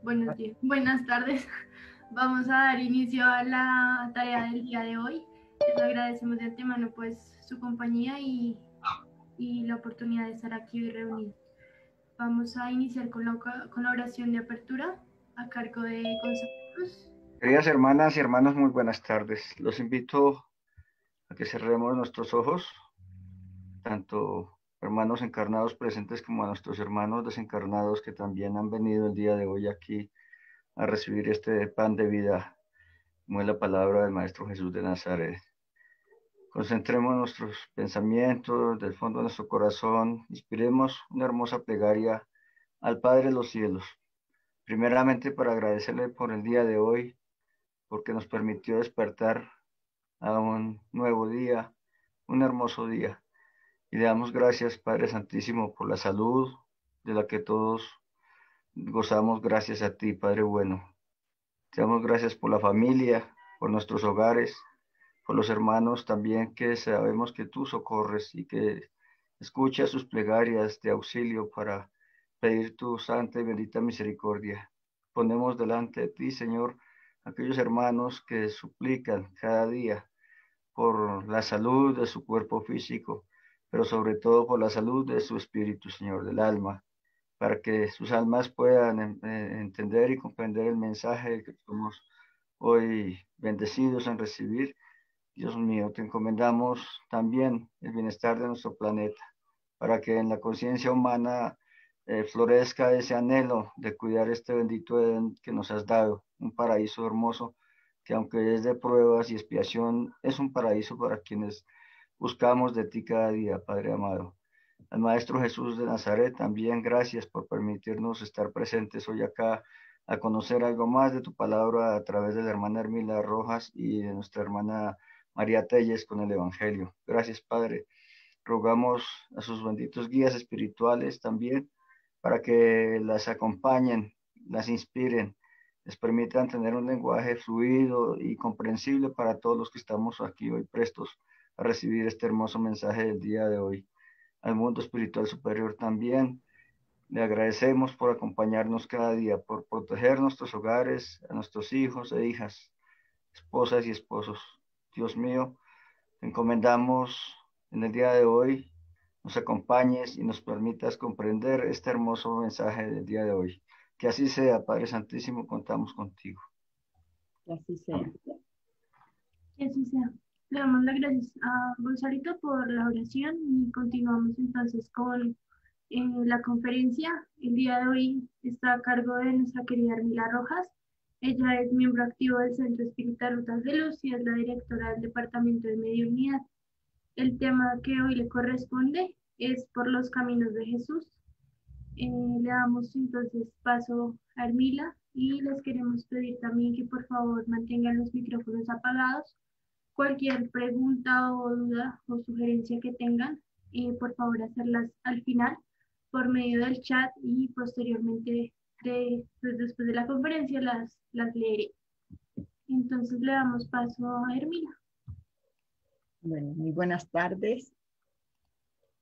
Buenos días, buenas tardes. Vamos a dar inicio a la tarea del día de hoy. Les agradecemos de antemano pues su compañía y la oportunidad de estar aquí reunidos. Vamos a iniciar con la oración de apertura a cargo de Gonzalo Cruz. Queridas hermanas y hermanos, muy buenas tardes. Los invito a que cerremos nuestros ojos, tanto hermanos encarnados presentes como a nuestros hermanos desencarnados que también han venido el día de hoy aquí a recibir este pan de vida, como es la palabra del Maestro Jesús de Nazaret. Concentremos nuestros pensamientos del fondo de nuestro corazón, inspiremos una hermosa plegaria al Padre de los cielos, primeramente para agradecerle por el día de hoy, porque nos permitió despertar a un nuevo día, un hermoso día. Y le damos gracias, Padre Santísimo, por la salud de la que todos gozamos gracias a ti, Padre bueno. Te damos gracias por la familia, por nuestros hogares, por los hermanos también que sabemos que tú socorres y que escuchas sus plegarias de auxilio para pedir tu santa y bendita misericordia. Ponemos delante de ti, Señor, aquellos hermanos que suplican cada día por la salud de su cuerpo físico, pero sobre todo por la salud de su espíritu, Señor, del alma, para que sus almas puedan entender y comprender el mensaje que somos hoy bendecidos en recibir. Dios mío, te encomendamos también el bienestar de nuestro planeta, para que en la conciencia humana florezca ese anhelo de cuidar este bendito Edén que nos has dado, un paraíso hermoso que aunque es de pruebas y expiación, es un paraíso para quienes buscamos de ti cada día, Padre amado. Al Maestro Jesús de Nazaret, también gracias por permitirnos estar presentes hoy acá a conocer algo más de tu palabra a través de la hermana Hermila Rojas y de nuestra hermana María Telles con el Evangelio. Gracias, Padre. Rogamos a sus benditos guías espirituales también para que las acompañen, las inspiren, les permitan tener un lenguaje fluido y comprensible para todos los que estamos aquí hoy prestos a recibir este hermoso mensaje del día de hoy. Al mundo espiritual superior también le agradecemos por acompañarnos cada día, por proteger nuestros hogares, a nuestros hijos e hijas, esposas y esposos. Dios mío, te encomendamos en el día de hoy, nos acompañes y nos permitas comprender este hermoso mensaje del día de hoy. Que así sea, Padre Santísimo, contamos contigo. Que así sea. Amén. Que así sea. Le damos las gracias a Gonzalito por la oración y continuamos entonces con la conferencia. El día de hoy está a cargo de nuestra querida Hermila Rojas. Ella es miembro activo del Centro Espírita Rutas de Luz y es la directora del Departamento de Mediunidad. El tema que hoy le corresponde es por los caminos de Jesús. Le damos entonces paso a Hermila y les queremos pedir también que por favor mantengan los micrófonos apagados. Cualquier pregunta o duda o sugerencia que tengan, por favor hacerlas al final por medio del chat y posteriormente pues después de la conferencia las leeré. Entonces le damos paso a Hermila. Bueno, muy buenas tardes.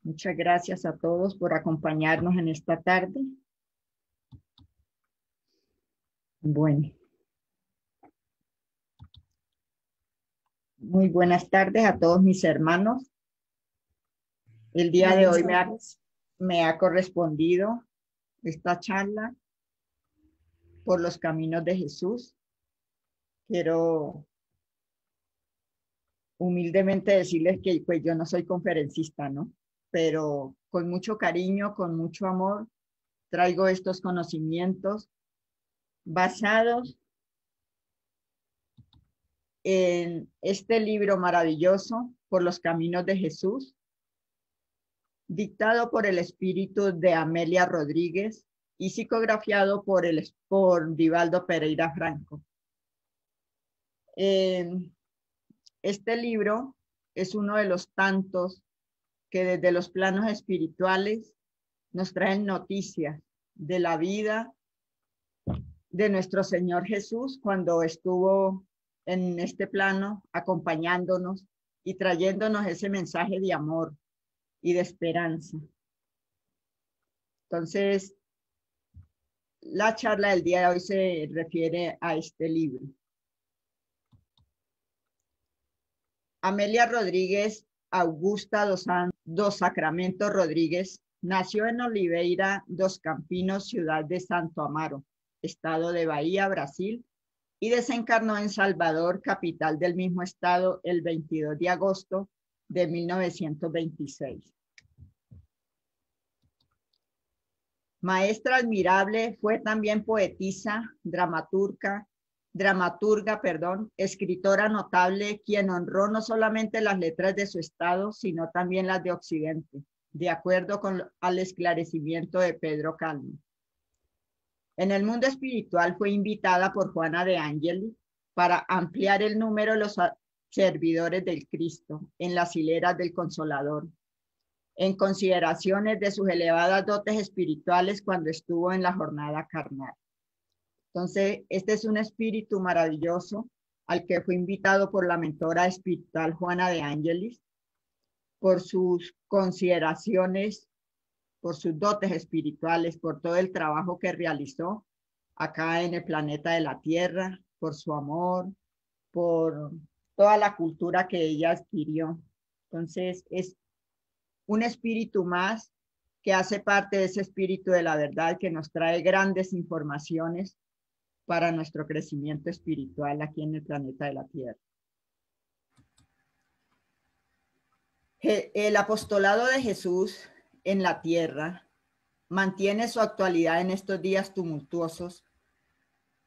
Muchas gracias a todos por acompañarnos en esta tarde. Bueno. Muy buenas tardes a todos mis hermanos. El día de hoy me ha correspondido esta charla por los caminos de Jesús. Quiero humildemente decirles que pues yo no soy conferencista, ¿no? Pero con mucho cariño, con mucho amor, traigo estos conocimientos basados en este libro maravilloso, Por los caminos de Jesús, dictado por el espíritu de Amelia Rodríguez y psicografiado por Vivaldo Pereira Franco. Este libro es uno de los tantos que desde los planos espirituales nos traen noticias de la vida de nuestro Señor Jesús cuando estuvo en este plano acompañándonos y trayéndonos ese mensaje de amor y de esperanza. Entonces, la charla del día de hoy se refiere a este libro. Amelia Rodríguez Augusta dos Sacramento Rodríguez nació en Oliveira dos Campinos, ciudad de Santo Amaro, estado de Bahía, Brasil, y desencarnó en Salvador, capital del mismo estado, el 22 de agosto de 1926. Maestra admirable, fue también poetisa, dramaturga, escritora notable, quien honró no solamente las letras de su estado, sino también las de Occidente, de acuerdo al esclarecimiento de Pedro Calmo. En el mundo espiritual fue invitada por Juana de Angeli para ampliar el número de los servidores del Cristo en las hileras del Consolador, en consideraciones de sus elevadas dotes espirituales cuando estuvo en la jornada carnal. Entonces, este es un espíritu maravilloso al que fue invitado por la mentora espiritual Juana de Ángelis, por sus consideraciones, por sus dotes espirituales, por todo el trabajo que realizó acá en el planeta de la Tierra, por su amor, por toda la cultura que ella adquirió. Entonces, es un espíritu más que hace parte de ese espíritu de la verdad que nos trae grandes informaciones para nuestro crecimiento espiritual aquí en el planeta de la Tierra. El apostolado de Jesús en la Tierra mantiene su actualidad en estos días tumultuosos,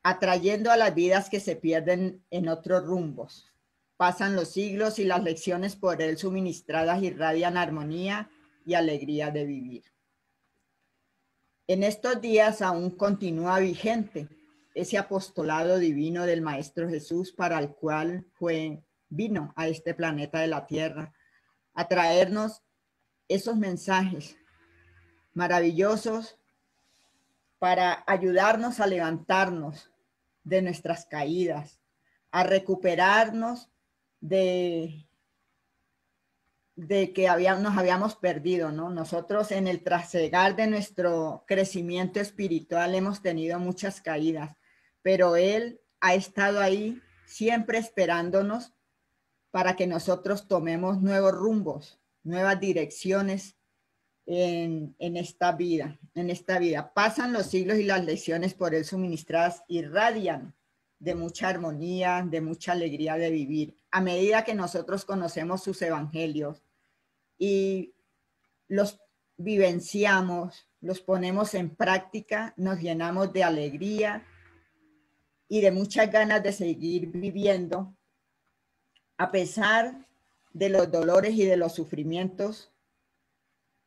atrayendo a las vidas que se pierden en otros rumbos. Pasan los siglos y las lecciones por él suministradas irradian armonía y alegría de vivir. En estos días aún continúa vigente ese apostolado divino del Maestro Jesús para el cual vino a este planeta de la Tierra a traernos esos mensajes maravillosos para ayudarnos a levantarnos de nuestras caídas, a recuperarnos de que nos habíamos perdido, ¿no? Nosotros en el trasegar de nuestro crecimiento espiritual hemos tenido muchas caídas, pero Él ha estado ahí siempre esperándonos para que nosotros tomemos nuevos rumbos, nuevas direcciones en esta vida. Pasan los siglos y las lecciones por él suministradas irradian de mucha armonía, de mucha alegría de vivir. A medida que nosotros conocemos sus evangelios y los vivenciamos, los ponemos en práctica, nos llenamos de alegría y de muchas ganas de seguir viviendo a pesar de los dolores y de los sufrimientos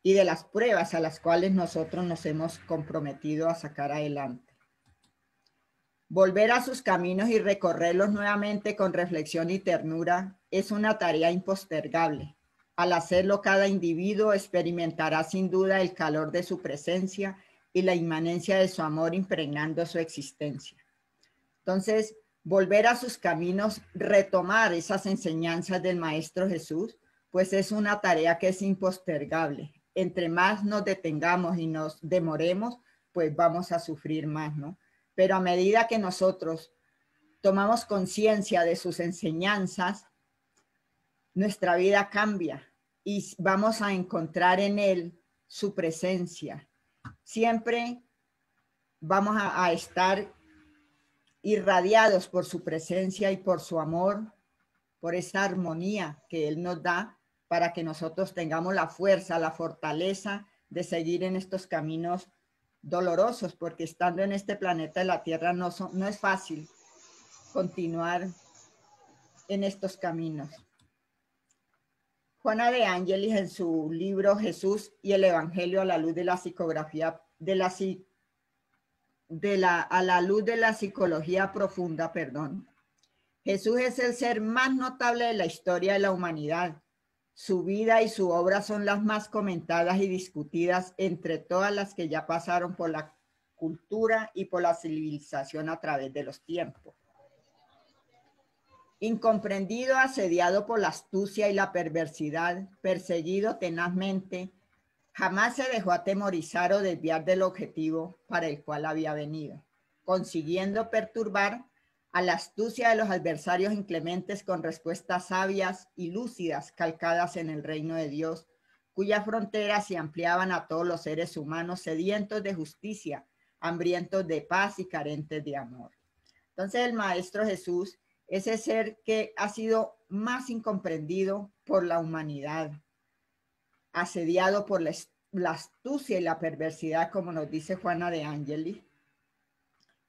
y de las pruebas a las cuales nosotros nos hemos comprometido a sacar adelante. Volver a sus caminos y recorrerlos nuevamente con reflexión y ternura es una tarea impostergable. Al hacerlo, cada individuo experimentará sin duda el calor de su presencia y la inmanencia de su amor impregnando su existencia. Entonces, volver a sus caminos, retomar esas enseñanzas del Maestro Jesús, pues es una tarea que es impostergable. Entre más nos detengamos y nos demoremos, pues vamos a sufrir más, ¿no? Pero a medida que nosotros tomamos conciencia de sus enseñanzas, nuestra vida cambia y vamos a encontrar en él su presencia. Siempre vamos a estar irradiados por su presencia y por su amor, por esa armonía que él nos da para que nosotros tengamos la fuerza, la fortaleza de seguir en estos caminos dolorosos, porque estando en este planeta de la Tierra no es fácil continuar en estos caminos. Juana de Ángelis, en su libro Jesús y el Evangelio a la luz de la psicografía a la luz de la psicología profunda, Jesús es el ser más notable de la historia de la humanidad. Su vida y su obra son las más comentadas y discutidas entre todas las que ya pasaron por la cultura y por la civilización a través de los tiempos. Incomprendido, asediado por la astucia y la perversidad, perseguido tenazmente, Jamás se dejó atemorizar o desviar del objetivo para el cual había venido, consiguiendo perturbar a la astucia de los adversarios inclementes con respuestas sabias y lúcidas calcadas en el reino de Dios, cuyas fronteras se ampliaban a todos los seres humanos sedientos de justicia, hambrientos de paz y carentes de amor. Entonces el Maestro Jesús, ese ser que ha sido más incomprendido por la humanidad, asediado por la astucia y la perversidad, como nos dice Juana de Angeli,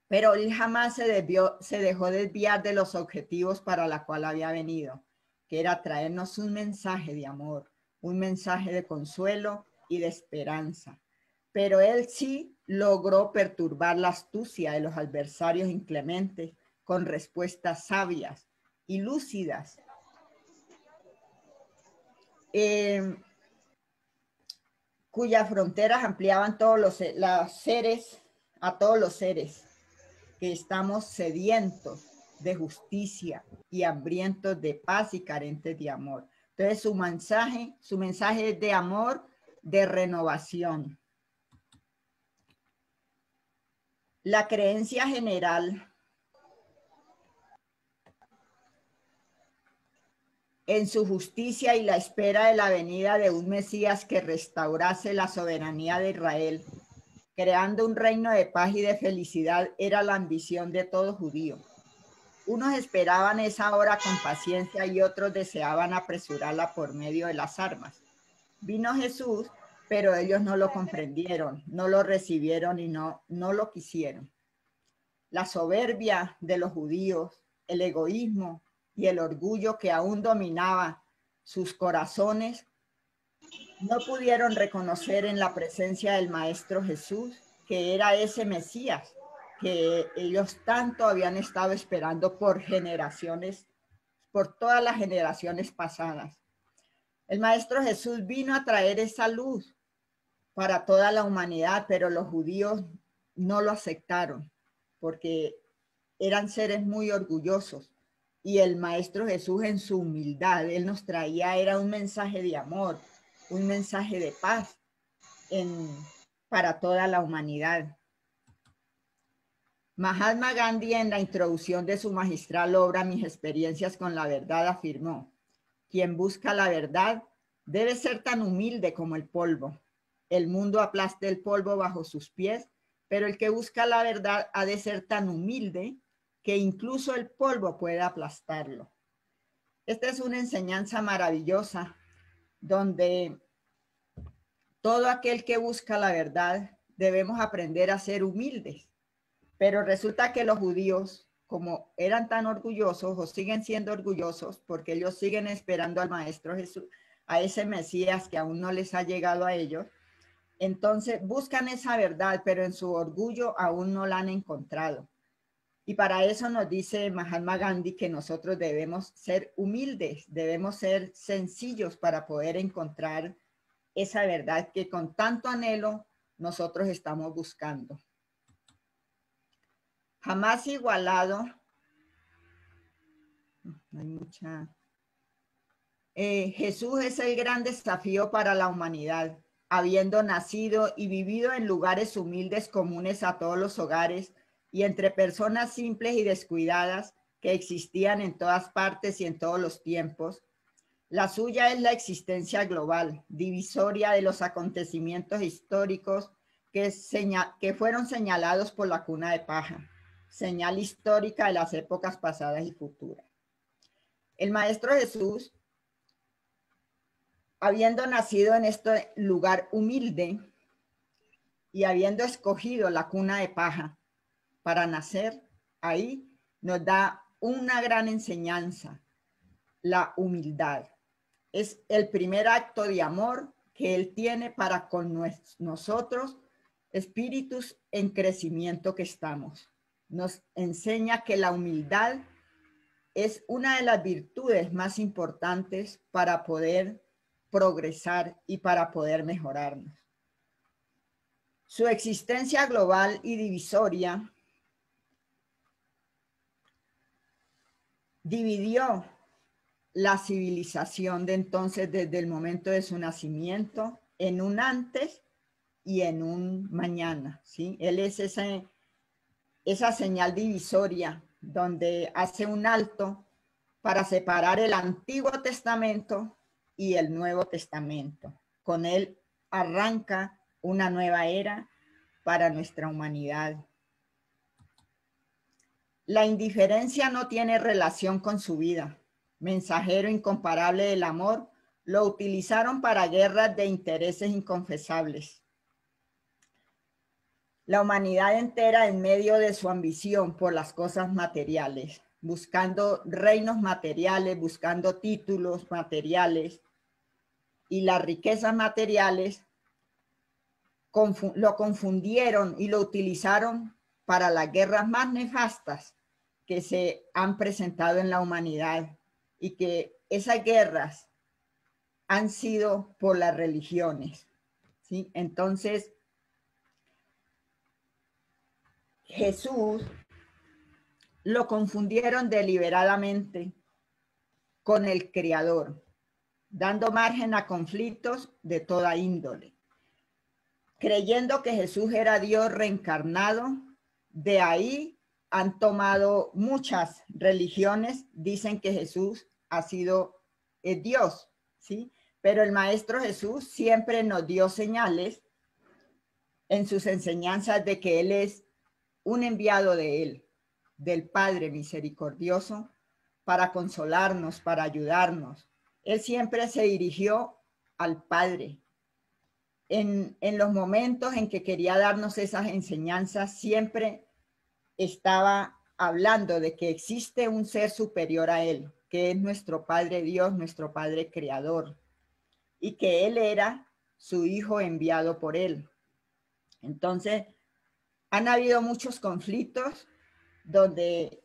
pero él jamás se dejó desviar de los objetivos para los cuales había venido, que era traernos un mensaje de amor, un mensaje de consuelo y de esperanza. Pero él sí logró perturbar la astucia de los adversarios inclementes con respuestas sabias y lúcidas. Cuyas fronteras ampliaban todos los seres, a todos los seres que estamos sedientos de justicia y hambrientos de paz y carentes de amor. Entonces su mensaje es de amor, de renovación. La creencia general en su justicia y la espera de la venida de un Mesías que restaurase la soberanía de Israel, creando un reino de paz y de felicidad, era la ambición de todo judío. Unos esperaban esa hora con paciencia y otros deseaban apresurarla por medio de las armas. Vino Jesús, pero ellos no lo comprendieron, no lo recibieron y no lo quisieron. La soberbia de los judíos, el egoísmo y el orgullo que aún dominaba sus corazones, no pudieron reconocer en la presencia del Maestro Jesús que era ese Mesías que ellos tanto habían estado esperando por generaciones, por todas las generaciones pasadas. El Maestro Jesús vino a traer esa luz para toda la humanidad, pero los judíos no lo aceptaron porque eran seres muy orgullosos. Y el Maestro Jesús en su humildad, él nos traía, era un mensaje de amor, un mensaje de paz para toda la humanidad. Mahatma Gandhi, en la introducción de su magistral obra Mis experiencias con la verdad, afirmó: quien busca la verdad debe ser tan humilde como el polvo. El mundo aplasta el polvo bajo sus pies, pero el que busca la verdad ha de ser tan humilde que incluso el polvo puede aplastarlo. Esta es una enseñanza maravillosa donde todo aquel que busca la verdad debemos aprender a ser humildes. Pero resulta que los judíos, como eran tan orgullosos o siguen siendo orgullosos, porque ellos siguen esperando al Maestro Jesús, a ese Mesías que aún no les ha llegado a ellos, entonces buscan esa verdad, pero en su orgullo aún no la han encontrado. Y para eso nos dice Mahatma Gandhi que nosotros debemos ser humildes, debemos ser sencillos para poder encontrar esa verdad que con tanto anhelo nosotros estamos buscando. Jamás igualado, no hay mucha. Jesús es el gran desafío para la humanidad, habiendo nacido y vivido en lugares humildes comunes a todos los hogares y entre personas simples y descuidadas que existían en todas partes y en todos los tiempos. La suya es la existencia global, divisoria de los acontecimientos históricos que fueron señalados por la cuna de paja, señal histórica de las épocas pasadas y futuras. El Maestro Jesús, habiendo nacido en este lugar humilde y habiendo escogido la cuna de paja para nacer ahí, nos da una gran enseñanza: la humildad. Es el primer acto de amor que Él tiene para con nosotros, espíritus en crecimiento que estamos. Nos enseña que la humildad es una de las virtudes más importantes para poder progresar y para poder mejorarnos. Su existencia global y divisoria dividió la civilización de entonces desde el momento de su nacimiento en un antes y en un mañana, ¿sí? Él es esa señal divisoria donde hace un alto para separar el Antiguo Testamento y el Nuevo Testamento. Con él arranca una nueva era para nuestra humanidad. La indiferencia no tiene relación con su vida. Mensajero incomparable del amor, lo utilizaron para guerras de intereses inconfesables. La humanidad entera en medio de su ambición por las cosas materiales, buscando reinos materiales, buscando títulos materiales, y las riquezas materiales lo confundieron y lo utilizaron para las guerras más nefastas que se han presentado en la humanidad, y que esas guerras han sido por las religiones, ¿sí? Entonces, Jesús lo confundieron deliberadamente con el Creador, dando margen a conflictos de toda índole. Creyendo que Jesús era Dios reencarnado, de ahí han tomado muchas religiones, dicen que Jesús ha sido Dios, ¿sí? Pero el Maestro Jesús siempre nos dio señales en sus enseñanzas de que Él es un enviado de Él, del Padre misericordioso, para consolarnos, para ayudarnos. Él siempre se dirigió al Padre. En los momentos en que quería darnos esas enseñanzas, siempre estaba hablando de que existe un ser superior a Él, que es nuestro Padre Dios, nuestro Padre Creador, y que Él era su Hijo enviado por Él. Entonces, han habido muchos conflictos donde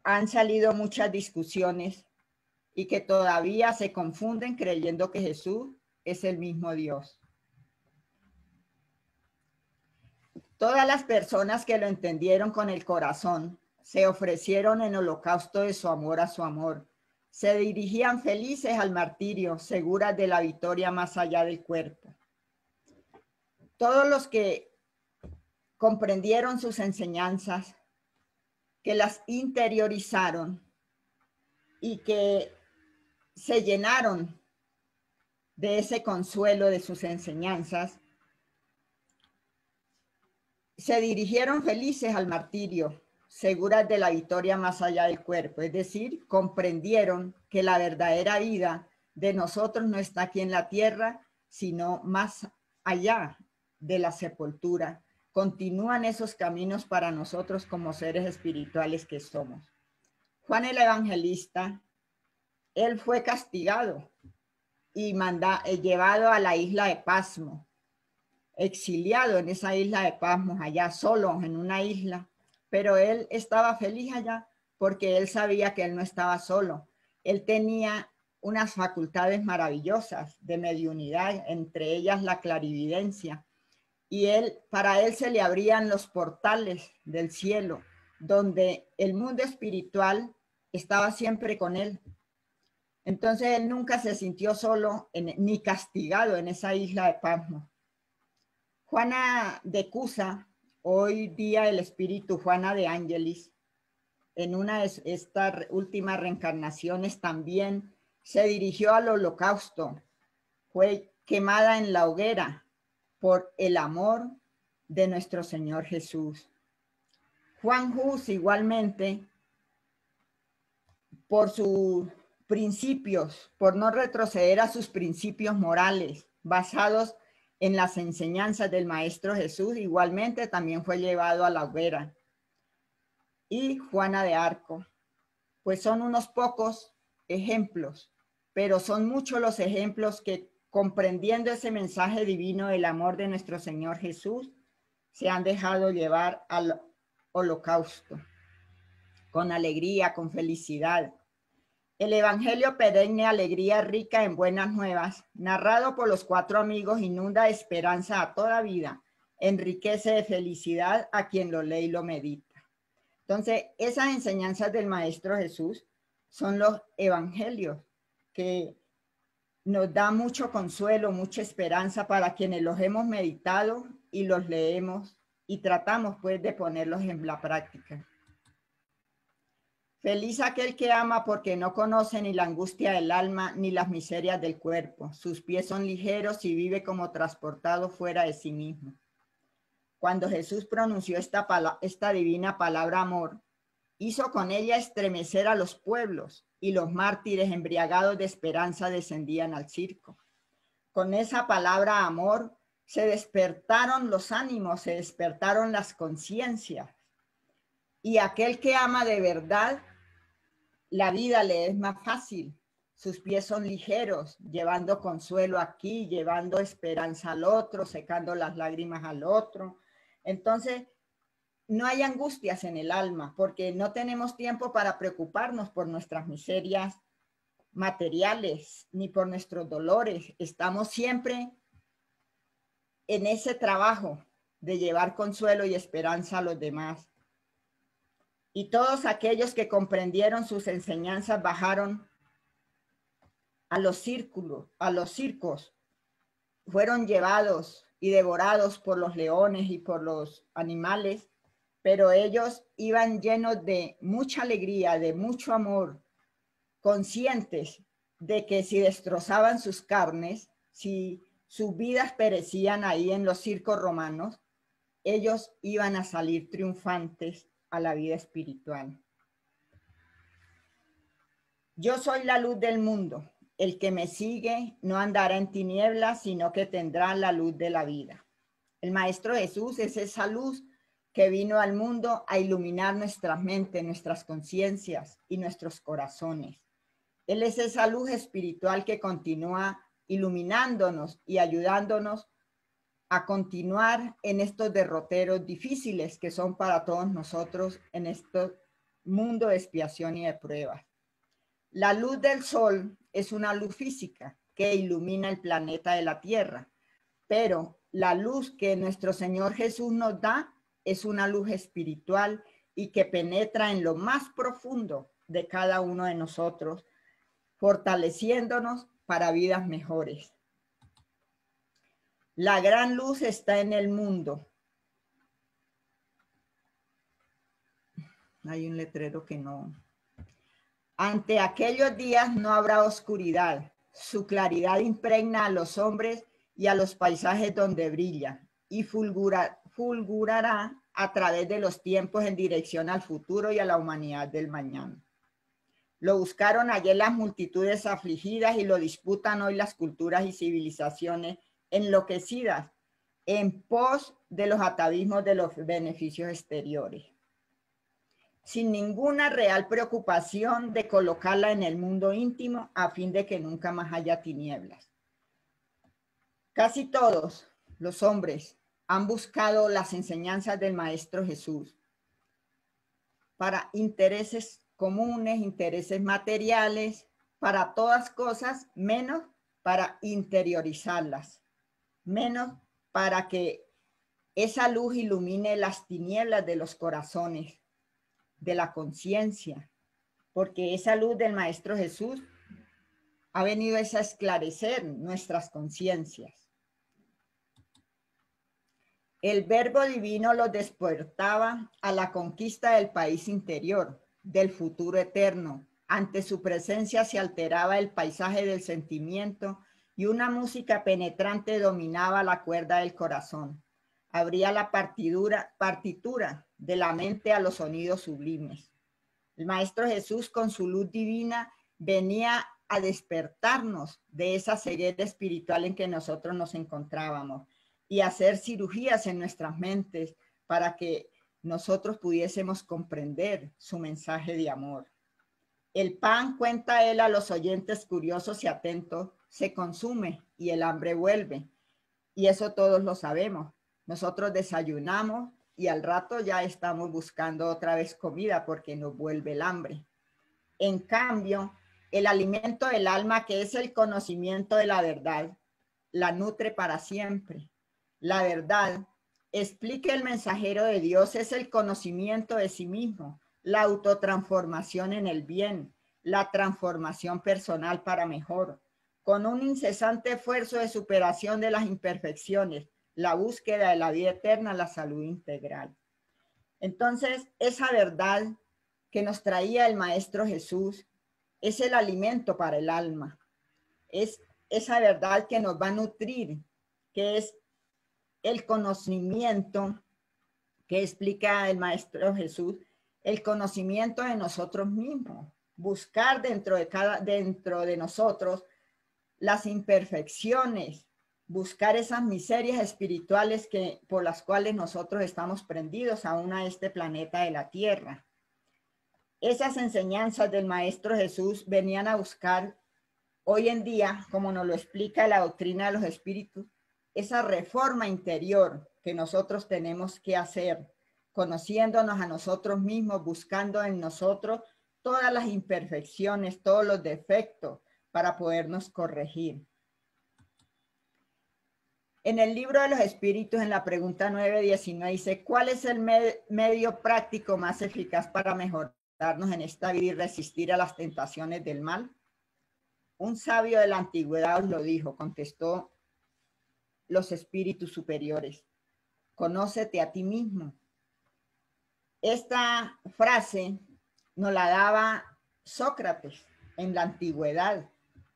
han salido muchas discusiones y que todavía se confunden creyendo que Jesús es el mismo Dios. Todas las personas que lo entendieron con el corazón se ofrecieron en holocausto de su amor a su amor. Se dirigían felices al martirio, seguras de la victoria más allá del cuerpo. Todos los que comprendieron sus enseñanzas, que las interiorizaron y que se llenaron de ese consuelo de sus enseñanzas, se dirigieron felices al martirio, seguras de la victoria más allá del cuerpo. Es decir, comprendieron que la verdadera vida de nosotros no está aquí en la tierra, sino más allá de la sepultura. Continúan esos caminos para nosotros como seres espirituales que somos. Juan el Evangelista, él fue castigado y llevado a la isla de Pasmo, exiliado en esa isla de Pasmo, allá solo en una isla, pero él estaba feliz allá porque él sabía que él no estaba solo. Él tenía unas facultades maravillosas de mediunidad, entre ellas la clarividencia, y para él se le abrían los portales del cielo, donde el mundo espiritual estaba siempre con él. Entonces él nunca se sintió solo ni castigado en esa isla de Pasmo. Juana de Cusa, hoy día el espíritu Juana de Ángelis, en una de estas últimas reencarnaciones también se dirigió al holocausto. Fue quemada en la hoguera por el amor de nuestro Señor Jesús. Juan Hus igualmente, por sus principios, por no retroceder a sus principios morales basados en las enseñanzas del Maestro Jesús, igualmente también fue llevado a la hoguera. Y Juana de Arco, pues son unos pocos ejemplos, pero son muchos los ejemplos que, comprendiendo ese mensaje divino del amor de nuestro Señor Jesús, se han dejado llevar al holocausto con alegría, con felicidad. El Evangelio perenne, alegría rica en buenas nuevas, narrado por los cuatro amigos, inunda de esperanza a toda vida, enriquece de felicidad a quien lo lee y lo medita. Entonces, esas enseñanzas del Maestro Jesús son los evangelios que nos da mucho consuelo, mucha esperanza para quienes los hemos meditado y los leemos y tratamos pues de ponerlos en la práctica. Feliz aquel que ama porque no conoce ni la angustia del alma ni las miserias del cuerpo. Sus pies son ligeros y vive como transportado fuera de sí mismo. Cuando Jesús pronunció esta divina palabra amor, hizo con ella estremecer a los pueblos y los mártires embriagados de esperanza descendían al circo. Con esa palabra amor se despertaron los ánimos, se despertaron las conciencias. Y aquel que ama de verdad, la vida le es más fácil. Sus pies son ligeros, llevando consuelo aquí, llevando esperanza al otro, secando las lágrimas al otro. Entonces, no hay angustias en el alma, porque no tenemos tiempo para preocuparnos por nuestras miserias materiales, ni por nuestros dolores. Estamos siempre en ese trabajo de llevar consuelo y esperanza a los demás. Y todos aquellos que comprendieron sus enseñanzas bajaron a los circos, fueron llevados y devorados por los leones y por los animales, pero ellos iban llenos de mucha alegría, de mucho amor, conscientes de que si destrozaban sus carnes, si sus vidas perecían ahí en los circos romanos, ellos iban a salir triunfantes a la vida espiritual. Yo soy la luz del mundo. El que me sigue no andará en tinieblas, sino que tendrá la luz de la vida. El Maestro Jesús es esa luz que vino al mundo a iluminar nuestras mentes, nuestras conciencias y nuestros corazones. Él es esa luz espiritual que continúa iluminándonos y ayudándonos a continuar en estos derroteros difíciles que son para todos nosotros en este mundo de expiación y de pruebas. La luz del sol es una luz física que ilumina el planeta de la Tierra, pero la luz que nuestro Señor Jesús nos da es una luz espiritual y que penetra en lo más profundo de cada uno de nosotros, fortaleciéndonos para vidas mejores. La gran luz está en el mundo. Hay un letrero que no. Ante aquellos días no habrá oscuridad. Su claridad impregna a los hombres y a los paisajes donde brilla y fulgurará a través de los tiempos en dirección al futuro y a la humanidad del mañana. Lo buscaron ayer las multitudes afligidas y lo disputan hoy las culturas y civilizaciones enloquecidas en pos de los atavismos de los beneficios exteriores, sin ninguna real preocupación de colocarla en el mundo íntimo a fin de que nunca más haya tinieblas. Casi todos los hombres han buscado las enseñanzas del Maestro Jesús para intereses comunes, intereses materiales, para todas cosas, menos para interiorizarlas, menos para que esa luz ilumine las tinieblas de los corazones, de la conciencia, porque esa luz del Maestro Jesús ha venido a esclarecer nuestras conciencias. El Verbo Divino los despertaba a la conquista del país interior, del futuro eterno. Ante su presencia se alteraba el paisaje del sentimiento y una música penetrante dominaba la cuerda del corazón. Abría la partitura de la mente a los sonidos sublimes. El Maestro Jesús, con su luz divina, venía a despertarnos de esa ceguera espiritual en que nosotros nos encontrábamos y hacer cirugías en nuestras mentes para que nosotros pudiésemos comprender su mensaje de amor. El pan, cuenta él a los oyentes curiosos y atentos, se consume y el hambre vuelve. Y eso todos lo sabemos. Nosotros desayunamos y al rato ya estamos buscando otra vez comida porque nos vuelve el hambre. En cambio, el alimento del alma, que es el conocimiento de la verdad, la nutre para siempre. La verdad, explica el mensajero de Dios, es el conocimiento de sí mismo, la autotransformación en el bien, la transformación personal para mejor, con un incesante esfuerzo de superación de las imperfecciones, la búsqueda de la vida eterna, la salud integral. Entonces, esa verdad que nos traía el Maestro Jesús es el alimento para el alma. Es esa verdad que nos va a nutrir, que es el conocimiento que explica el Maestro Jesús, el conocimiento de nosotros mismos, buscar dentro de nosotros las imperfecciones, buscar esas miserias espirituales por las cuales nosotros estamos prendidos aún a este planeta de la Tierra. Esas enseñanzas del Maestro Jesús venían a buscar hoy en día, como nos lo explica la doctrina de los espíritus, esa reforma interior que nosotros tenemos que hacer, conociéndonos a nosotros mismos, buscando en nosotros todas las imperfecciones, todos los defectos para podernos corregir. En el libro de los espíritus, en la pregunta 919, dice, ¿cuál es el medio práctico más eficaz para mejorarnos en esta vida y resistir a las tentaciones del mal? Un sabio de la antigüedad os lo dijo, contestó los espíritus superiores. Conócete a ti mismo. Esta frase nos la daba Sócrates en la antigüedad,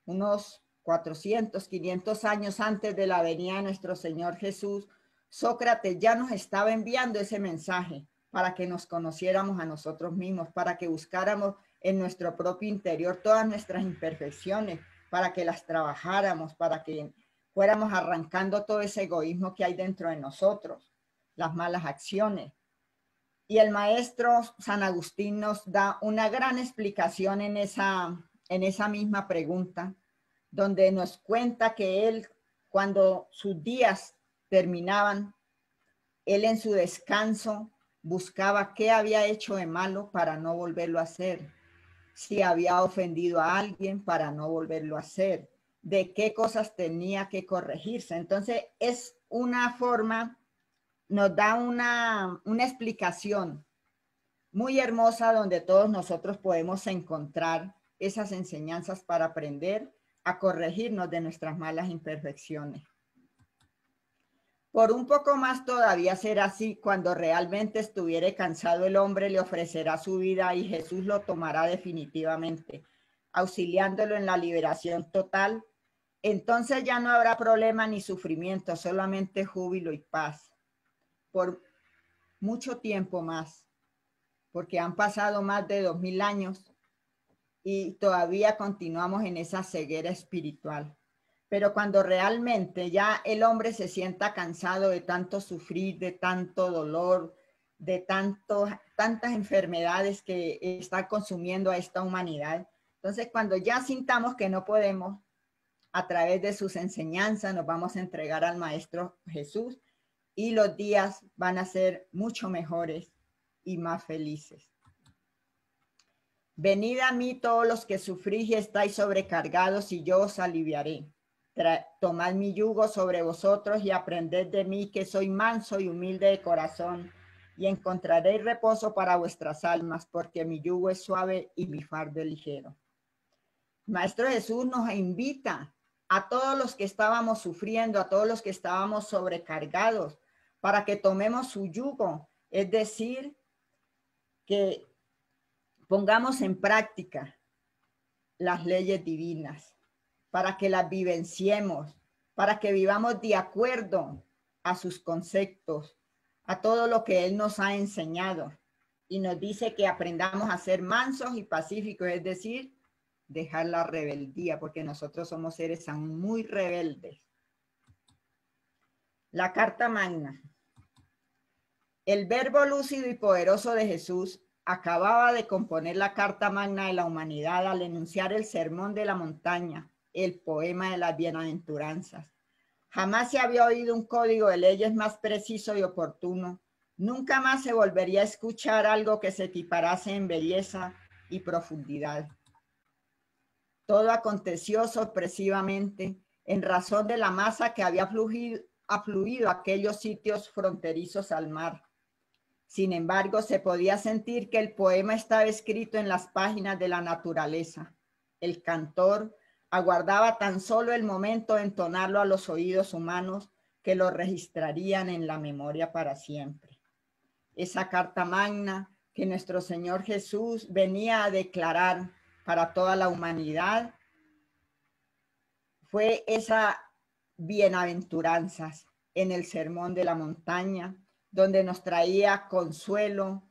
unos 400, 500 años antes de la venida de nuestro Señor Jesús. Sócrates ya nos estaba enviando ese mensaje para que nos conociéramos a nosotros mismos, para que buscáramos en nuestro propio interior todas nuestras imperfecciones, para que las trabajáramos, para que fuéramos arrancando todo ese egoísmo que hay dentro de nosotros, las malas acciones. Y el maestro San Agustín nos da una gran explicación en esa misma pregunta, donde nos cuenta que él, cuando sus días terminaban, él en su descanso buscaba qué había hecho de malo para no volverlo a hacer, si había ofendido a alguien para no volverlo a hacer, de qué cosas tenía que corregirse. Entonces es una forma, nos da una explicación muy hermosa donde todos nosotros podemos encontrar esas enseñanzas para aprender a corregirnos de nuestras malas imperfecciones. Por un poco más todavía será así, cuando realmente estuviere cansado el hombre le ofrecerá su vida y Jesús lo tomará definitivamente, auxiliándolo en la liberación total. Entonces ya no habrá problema ni sufrimiento, solamente júbilo y paz. Por mucho tiempo más, porque han pasado más de 2000 años y todavía continuamos en esa ceguera espiritual. Pero cuando realmente ya el hombre se sienta cansado de tanto sufrir, de tanto dolor, de tantas enfermedades que están consumiendo a esta humanidad, entonces cuando ya sintamos que no podemos, a través de sus enseñanzas nos vamos a entregar al Maestro Jesús y los días van a ser mucho mejores y más felices. Venid a mí todos los que sufrís y estáis sobrecargados y yo os aliviaré. Tomad mi yugo sobre vosotros y aprended de mí, que soy manso y humilde de corazón, y encontraréis reposo para vuestras almas, porque mi yugo es suave y mi fardo es ligero. Maestro Jesús nos invita a todos los que estábamos sufriendo, a todos los que estábamos sobrecargados, para que tomemos su yugo, es decir, que pongamos en práctica las leyes divinas, para que las vivenciemos, para que vivamos de acuerdo a sus conceptos, a todo lo que Él nos ha enseñado. Y nos dice que aprendamos a ser mansos y pacíficos, es decir, dejar la rebeldía, porque nosotros somos seres aún muy rebeldes. La Carta Magna. El verbo lúcido y poderoso de Jesús acababa de componer la Carta Magna de la humanidad al enunciar el Sermón de la Montaña, el poema de las bienaventuranzas. Jamás se había oído un código de leyes más preciso y oportuno. Nunca más se volvería a escuchar algo que se equiparase en belleza y profundidad. Todo aconteció sorpresivamente en razón de la masa que había afluido a aquellos sitios fronterizos al mar. Sin embargo, se podía sentir que el poema estaba escrito en las páginas de la naturaleza. El cantor Aguardaba tan solo el momento de entonarlo a los oídos humanos que lo registrarían en la memoria para siempre. Esa carta magna que nuestro Señor Jesús venía a declarar para toda la humanidad fue esa bienaventuranzas en el Sermón de la Montaña, donde nos traía consuelo,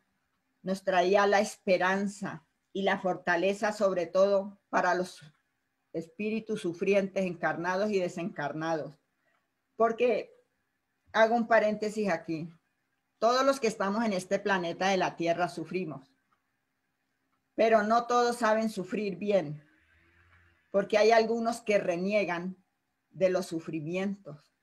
nos traía la esperanza y la fortaleza, sobre todo para los espíritus sufrientes, encarnados y desencarnados. Porque, hago un paréntesis aquí, todos los que estamos en este planeta de la Tierra sufrimos, pero no todos saben sufrir bien, porque hay algunos que reniegan de los sufrimientos,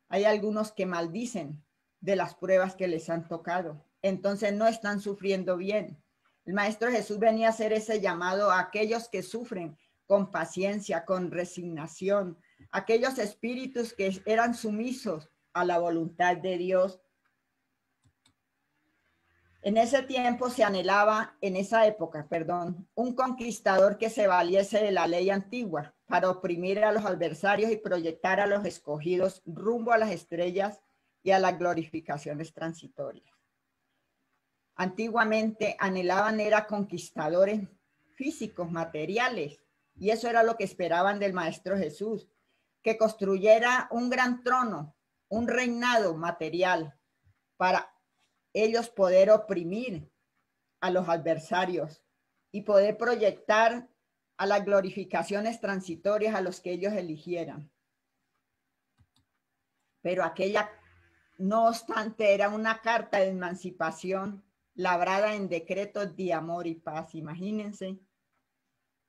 hay algunos que maldicen de las pruebas que les han tocado, entonces no están sufriendo bien. El Maestro Jesús venía a hacer ese llamado a aquellos que sufren con paciencia, con resignación, aquellos espíritus que eran sumisos a la voluntad de Dios. En ese tiempo se anhelaba, en esa época, perdón, un conquistador que se valiese de la ley antigua para oprimir a los adversarios y proyectar a los escogidos rumbo a las estrellas y a las glorificaciones transitorias. Antiguamente anhelaban era conquistadores físicos, materiales, y eso era lo que esperaban del Maestro Jesús, que construyera un gran trono, un reinado material para ellos poder oprimir a los adversarios y poder proyectar a las glorificaciones transitorias a los que ellos eligieran. Pero aquella, no obstante, era una carta de emancipación labrada en decretos de amor y paz. Imagínense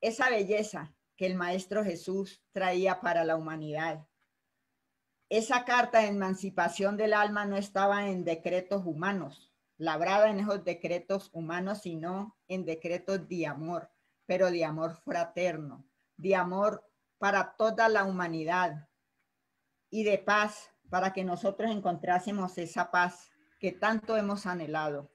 esa belleza que el Maestro Jesús traía para la humanidad. Esa carta de emancipación del alma no estaba en decretos humanos, labrada en esos decretos humanos, sino en decretos de amor, pero de amor fraterno, de amor para toda la humanidad y de paz, para que nosotros encontrásemos esa paz que tanto hemos anhelado.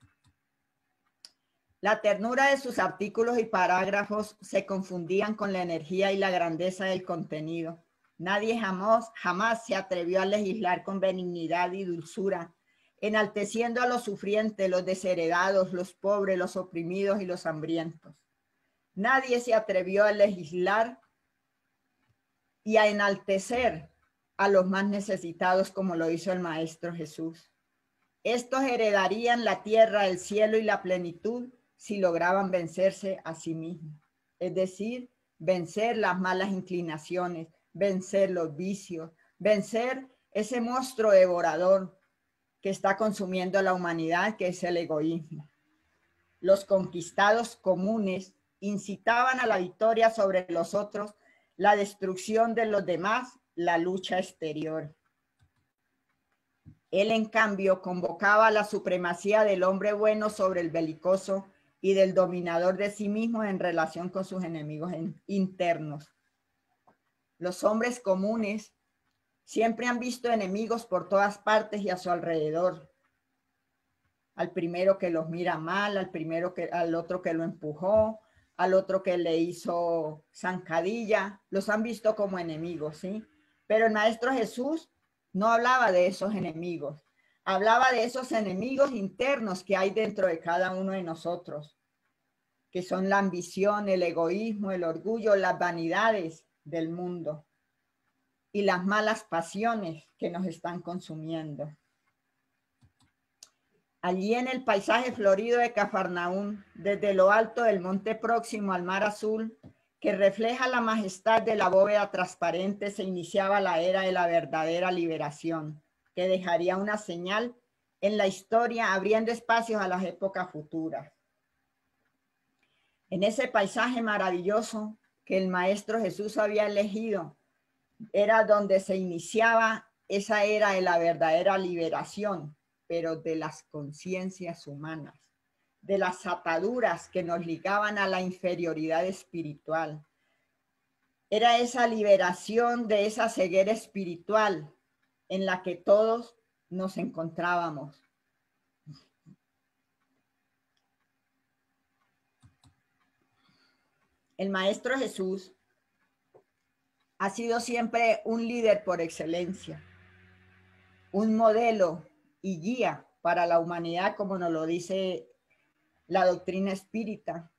La ternura de sus artículos y parágrafos se confundían con la energía y la grandeza del contenido. Nadie jamás se atrevió a legislar con benignidad y dulzura, enalteciendo a los sufrientes, los desheredados, los pobres, los oprimidos y los hambrientos. Nadie se atrevió a legislar y a enaltecer a los más necesitados como lo hizo el Maestro Jesús. Estos heredarían la tierra, el cielo y la plenitud si lograban vencerse a sí mismos, es decir, vencer las malas inclinaciones, vencer los vicios, vencer ese monstruo devorador que está consumiendo a la humanidad, que es el egoísmo. Los conquistados comunes incitaban a la victoria sobre los otros, la destrucción de los demás, la lucha exterior. Él, en cambio, convocaba a la supremacía del hombre bueno sobre el belicoso y del dominador de sí mismo en relación con sus enemigos internos. Los hombres comunes siempre han visto enemigos por todas partes y a su alrededor. Al primero que los mira mal, al otro que lo empujó, al otro que le hizo zancadilla, los han visto como enemigos, ¿sí? Pero el Maestro Jesús no hablaba de esos enemigos, hablaba de esos enemigos internos que hay dentro de cada uno de nosotros, que son la ambición, el egoísmo, el orgullo, las vanidades del mundo y las malas pasiones que nos están consumiendo. Allí en el paisaje florido de Cafarnaún, desde lo alto del monte próximo al mar azul, que refleja la majestad de la bóveda transparente, se iniciaba la era de la verdadera liberación, que dejaría una señal en la historia, abriendo espacios a las épocas futuras. En ese paisaje maravilloso que el Maestro Jesús había elegido, era donde se iniciaba esa era de la verdadera liberación, pero de las conciencias humanas, de las ataduras que nos ligaban a la inferioridad espiritual. Era esa liberación de esa ceguera espiritual en la que todos nos encontrábamos. El Maestro Jesús ha sido siempre un líder por excelencia, un modelo y guía para la humanidad, como nos lo dice la doctrina espírita.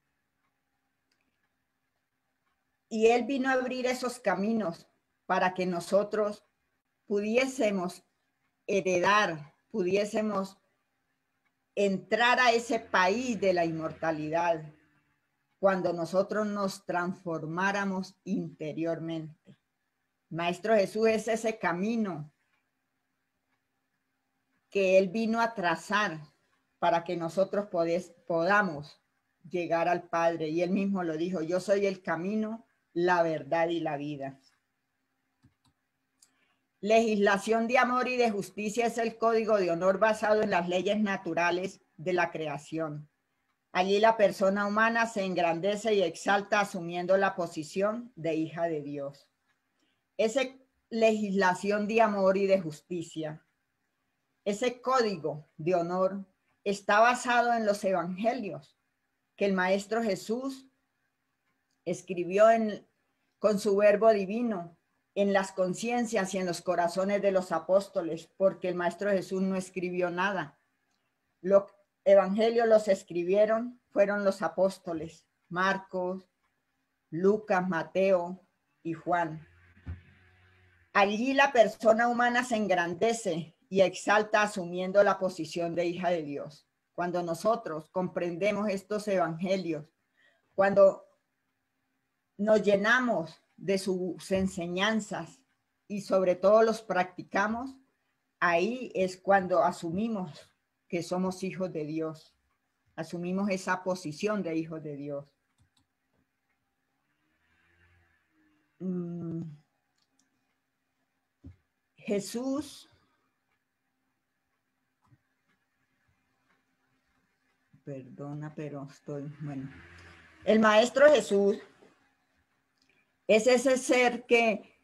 Y él vino a abrir esos caminos para que nosotros pudiésemos heredar, pudiésemos entrar a ese país de la inmortalidad cuando nosotros nos transformáramos interiormente. Maestro Jesús es ese camino que él vino a trazar para que nosotros podamos llegar al Padre. Y él mismo lo dijo: yo soy el camino, la verdad y la vida. Legislación de amor y de justicia es el código de honor basado en las leyes naturales de la creación. Allí la persona humana se engrandece y exalta asumiendo la posición de hija de Dios. Esa legislación de amor y de justicia, ese código de honor está basado en los evangelios que el Maestro Jesús escribió con su verbo divino en las conciencias y en los corazones de los apóstoles, porque el Maestro Jesús no escribió nada. Los evangelios los escribieron, fueron los apóstoles, Marcos, Lucas, Mateo y Juan. Allí la persona humana se engrandece y exalta asumiendo la posición de hija de Dios. Cuando nosotros comprendemos estos evangelios, cuando nos llenamos de sus enseñanzas y sobre todo los practicamos, ahí es cuando asumimos que somos hijos de Dios, asumimos esa posición de hijos de Dios. Jesús, perdona, pero bueno. El Maestro Jesús es ese ser que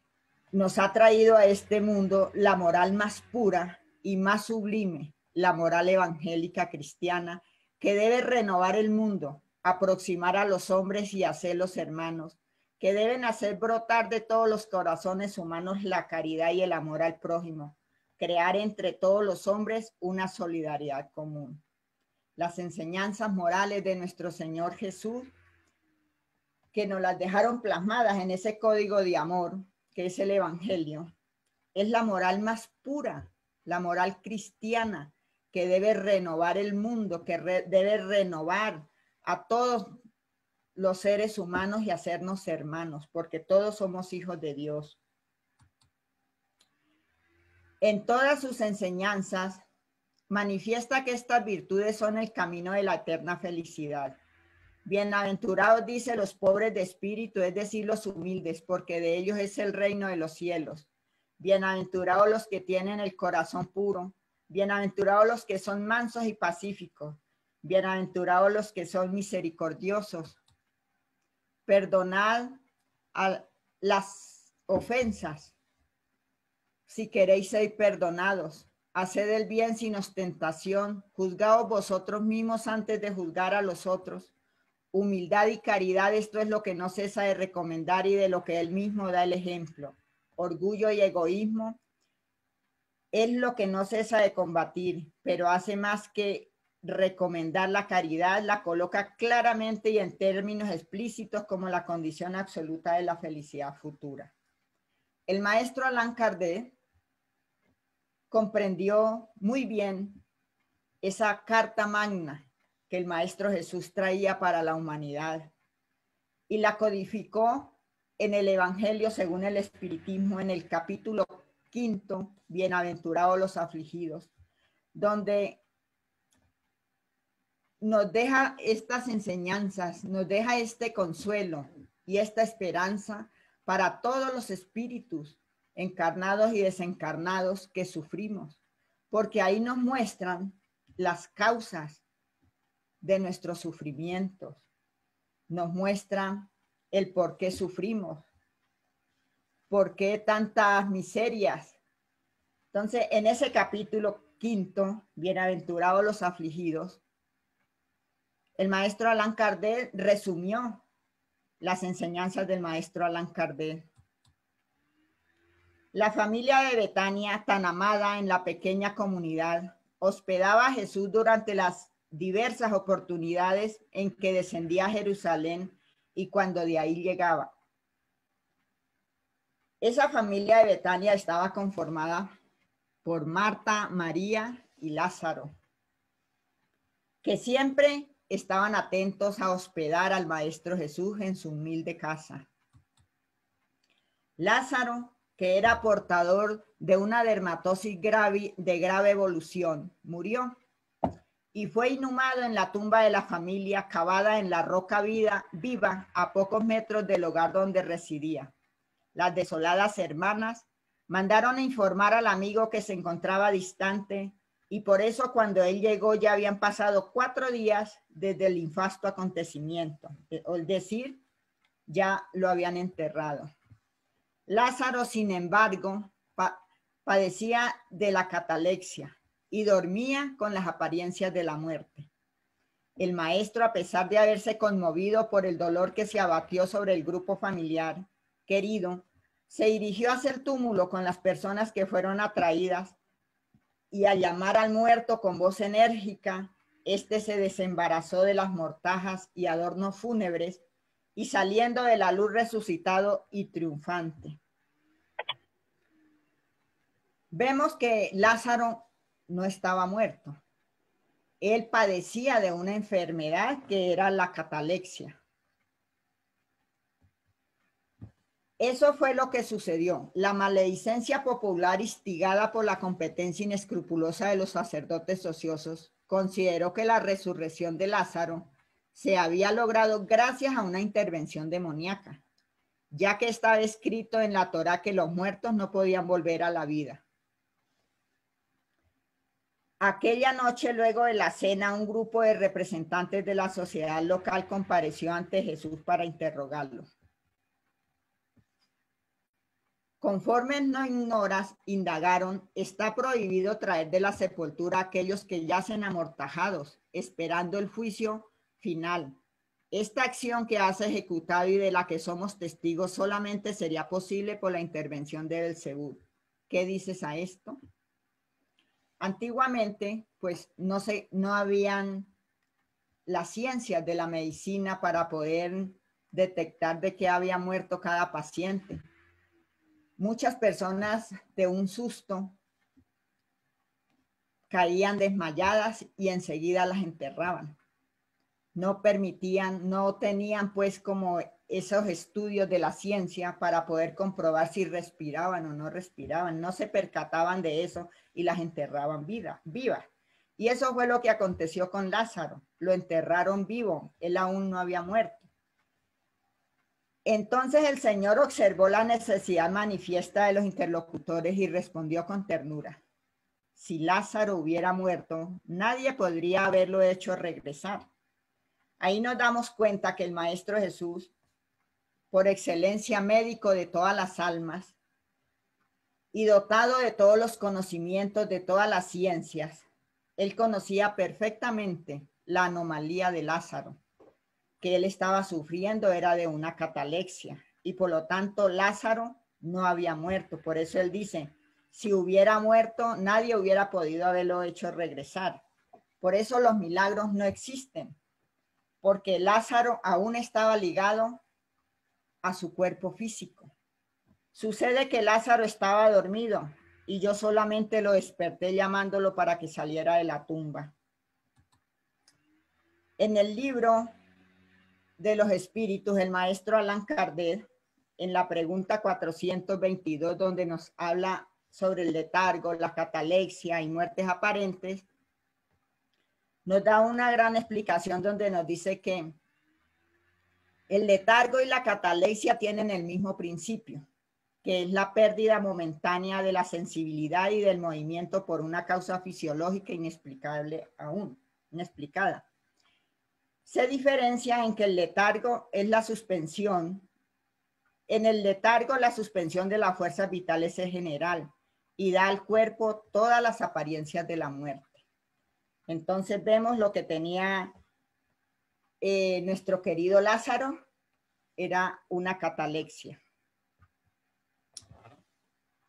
nos ha traído a este mundo la moral más pura y más sublime, la moral evangélica cristiana, que debe renovar el mundo, aproximar a los hombres y hacerlos hermanos, que deben hacer brotar de todos los corazones humanos la caridad y el amor al prójimo, crear entre todos los hombres una solidaridad común. Las enseñanzas morales de nuestro Señor Jesús, que nos las dejaron plasmadas en ese código de amor, que es el Evangelio, es la moral más pura, la moral cristiana, que debe renovar el mundo, que debe renovar a todos los seres humanos y hacernos hermanos, porque todos somos hijos de Dios. En todas sus enseñanzas manifiesta que estas virtudes son el camino de la eterna felicidad. Bienaventurados, dice, los pobres de espíritu, es decir, los humildes, porque de ellos es el reino de los cielos. Bienaventurados los que tienen el corazón puro. Bienaventurados los que son mansos y pacíficos. Bienaventurados los que son misericordiosos. Perdonad a las ofensas, si queréis ser perdonados. Haced el bien sin ostentación. Juzgaos vosotros mismos antes de juzgar a los otros. Humildad y caridad, esto es lo que no cesa de recomendar y de lo que él mismo da el ejemplo. Orgullo y egoísmo es lo que no cesa de combatir, pero hace más que recomendar la caridad, la coloca claramente y en términos explícitos como la condición absoluta de la felicidad futura. El maestro Allan Kardec comprendió muy bien esa carta magna que el Maestro Jesús traía para la humanidad y la codificó en el Evangelio según el Espiritismo, en el capítulo 5, Bienaventurados los afligidos, donde nos deja estas enseñanzas, nos deja este consuelo y esta esperanza para todos los espíritus encarnados y desencarnados que sufrimos, porque ahí nos muestran las causas de nuestros sufrimientos, nos muestran el por qué sufrimos, por qué tantas miserias. Entonces, en ese capítulo 5, Bienaventurados los afligidos, el maestro Allan Kardec resumió las enseñanzas del maestro Allan Kardec La familia de Betania, tan amada en la pequeña comunidad, hospedaba a Jesús durante las diversas oportunidades en que descendía a Jerusalén y cuando de ahí llegaba. Esa familia de Betania estaba conformada por Marta, María y Lázaro, que siempre estaban atentos a hospedar al Maestro Jesús en su humilde casa. Lázaro, que era portador de una dermatosis de grave evolución, murió y fue inhumado en la tumba de la familia cavada en la roca viva a pocos metros del hogar donde residía. Las desoladas hermanas mandaron a informar al amigo que se encontraba distante y por eso cuando él llegó ya habían pasado 4 días desde el infasto acontecimiento, es decir, ya lo habían enterrado. Lázaro, sin embargo, padecía de la catalepsia y dormía con las apariencias de la muerte. El maestro, a pesar de haberse conmovido por el dolor que se abatió sobre el grupo familiar querido, se dirigió hacia el túmulo con las personas que fueron atraídas y al llamar al muerto con voz enérgica, éste se desembarazó de las mortajas y adornos fúnebres y saliendo de la luz resucitado y triunfante. Vemos que Lázaro no estaba muerto. Él padecía de una enfermedad que era la catalepsia. Eso fue lo que sucedió. La maledicencia popular instigada por la competencia inescrupulosa de los sacerdotes ociosos consideró que la resurrección de Lázaro se había logrado gracias a una intervención demoníaca, ya que estaba escrito en la Torá que los muertos no podían volver a la vida. Aquella noche, luego de la cena, un grupo de representantes de la sociedad local compareció ante Jesús para interrogarlo. Conforme no ignoras, indagaron, está prohibido traer de la sepultura a aquellos que yacen amortajados, esperando el juicio final. Esta acción que has ejecutado y de la que somos testigos solamente sería posible por la intervención de Belcebú. ¿Qué dices a esto? Antiguamente, pues no habían las ciencias de la medicina para poder detectar de qué había muerto cada paciente. Muchas personas de un susto caían desmayadas y enseguida las enterraban. No tenían pues como esos estudios de la ciencia para poder comprobar si respiraban o no respiraban. No se percataban de eso y las enterraban vivas. Y eso fue lo que aconteció con Lázaro. Lo enterraron vivo, él aún no había muerto. Entonces el Señor observó la necesidad manifiesta de los interlocutores y respondió con ternura. Si Lázaro hubiera muerto, nadie podría haberlo hecho regresar. Ahí nos damos cuenta que el Maestro Jesús, por excelencia médico de todas las almas y dotado de todos los conocimientos de todas las ciencias, él conocía perfectamente la anomalía de Lázaro. Que él estaba sufriendo era de una catalepsia y por lo tanto Lázaro no había muerto. Por eso él dice, si hubiera muerto, nadie hubiera podido haberlo hecho regresar. Por eso los milagros no existen, porque Lázaro aún estaba ligado a su cuerpo físico. Sucede que Lázaro estaba dormido y yo solamente lo desperté llamándolo para que saliera de la tumba. En el libro de los espíritus, el maestro Allan Kardec, en la pregunta 422, donde nos habla sobre el letargo, la catalepsia y muertes aparentes, nos da una gran explicación donde nos dice que el letargo y la catalepsia tienen el mismo principio, que es la pérdida momentánea de la sensibilidad y del movimiento por una causa fisiológica inexplicada. Se diferencia en que el letargo es la suspensión. En el letargo la suspensión de las fuerzas vitales es general y da al cuerpo todas las apariencias de la muerte. Entonces vemos lo que tenía nuestro querido Lázaro, era una catalepsia.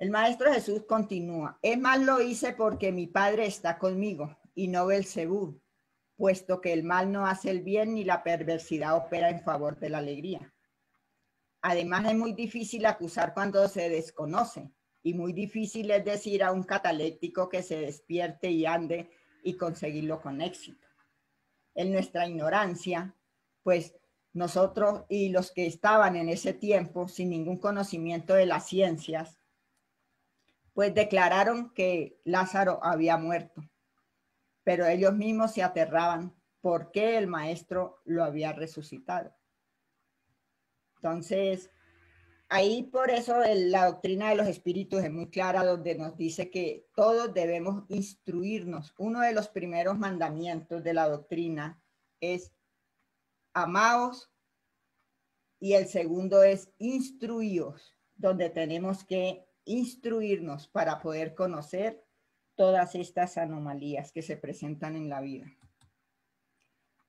El Maestro Jesús continúa, es más lo hice porque mi Padre está conmigo y no Belcebú, puesto que el mal no hace el bien ni la perversidad opera en favor de la alegría. Además es muy difícil acusar cuando se desconoce y muy difícil es decir a un cataléptico que se despierte y ande y conseguirlo con éxito. En nuestra ignorancia, pues nosotros y los que estaban en ese tiempo sin ningún conocimiento de las ciencias, pues declararon que Lázaro había muerto, pero ellos mismos se aterraban porque el maestro lo había resucitado. Entonces, ahí por eso la doctrina de los espíritus es muy clara, donde nos dice que todos debemos instruirnos. Uno de los primeros mandamientos de la doctrina es amaos y el segundo es instruíos, donde tenemos que instruirnos para poder conocer todas estas anomalías que se presentan en la vida.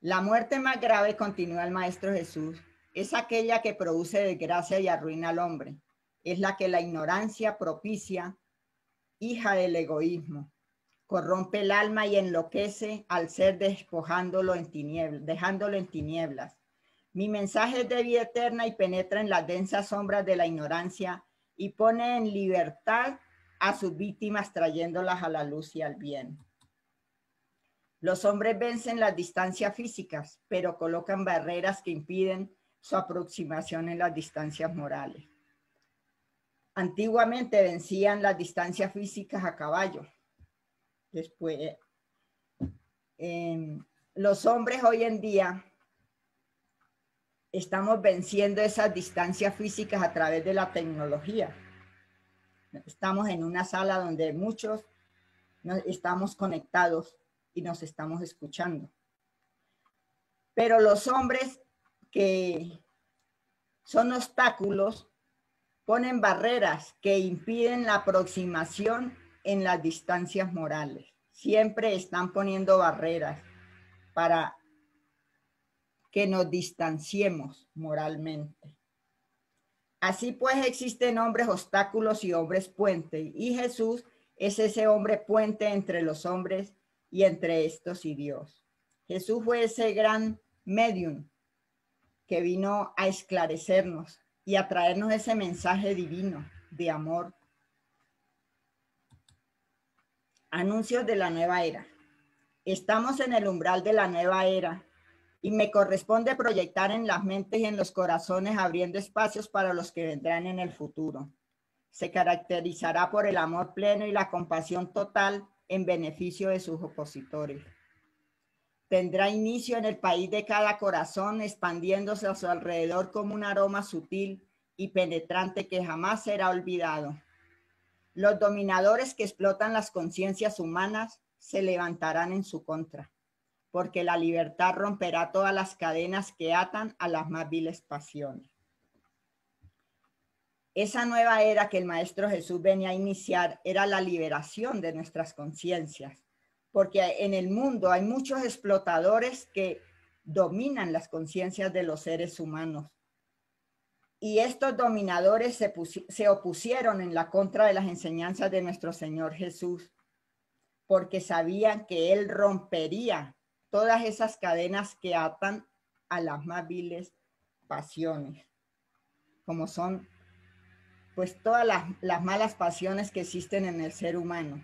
La muerte más grave, continúa el Maestro Jesús, es aquella que produce desgracia y arruina al hombre. Es la que la ignorancia propicia, hija del egoísmo. Corrompe el alma y enloquece al ser dejándolo en tinieblas. Mi mensaje es de vida eterna y penetra en las densas sombras de la ignorancia y pone en libertad a sus víctimas trayéndolas a la luz y al bien. Los hombres vencen las distancias físicas, pero colocan barreras que impiden su aproximación en las distancias morales. Antiguamente vencían las distancias físicas a caballo. Después, los hombres hoy en día estamos venciendo esas distancias físicas a través de la tecnología. Estamos en una sala donde muchos estamos conectados y nos estamos escuchando. Pero los hombres que son obstáculos ponen barreras que impiden la aproximación en las distancias morales. Siempre están poniendo barreras para que nos distanciemos moralmente. Así pues existen hombres obstáculos y hombres puente, y Jesús es ese hombre puente entre los hombres y entre estos y Dios. Jesús fue ese gran medium que vino a esclarecernos y a traernos ese mensaje divino de amor. Anuncios de la nueva era. Estamos en el umbral de la nueva era y me corresponde proyectar en las mentes y en los corazones abriendo espacios para los que vendrán en el futuro. Se caracterizará por el amor pleno y la compasión total en beneficio de sus opositores. Tendrá inicio en el país de cada corazón, expandiéndose a su alrededor como un aroma sutil y penetrante que jamás será olvidado. Los dominadores que explotan las conciencias humanas se levantarán en su contra, porque la libertad romperá todas las cadenas que atan a las más viles pasiones. Esa nueva era que el Maestro Jesús venía a iniciar era la liberación de nuestras conciencias, porque en el mundo hay muchos explotadores que dominan las conciencias de los seres humanos. Y estos dominadores se opusieron en la contra de las enseñanzas de nuestro Señor Jesús, porque sabían que Él rompería todas esas cadenas que atan a las más viles pasiones, como son pues todas las malas pasiones que existen en el ser humano.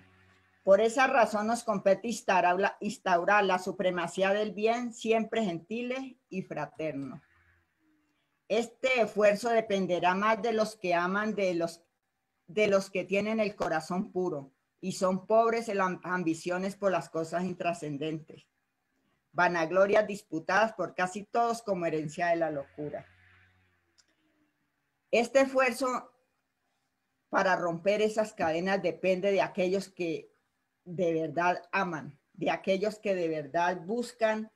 Por esa razón nos compete instaurar la supremacía del bien, siempre gentiles y fraternos. Este esfuerzo dependerá más de los que aman, de los que tienen el corazón puro y son pobres en las ambiciones por las cosas intrascendentes. Vanaglorias disputadas por casi todos como herencia de la locura. Este esfuerzo para romper esas cadenas depende de aquellos que de verdad aman, de aquellos que de verdad buscan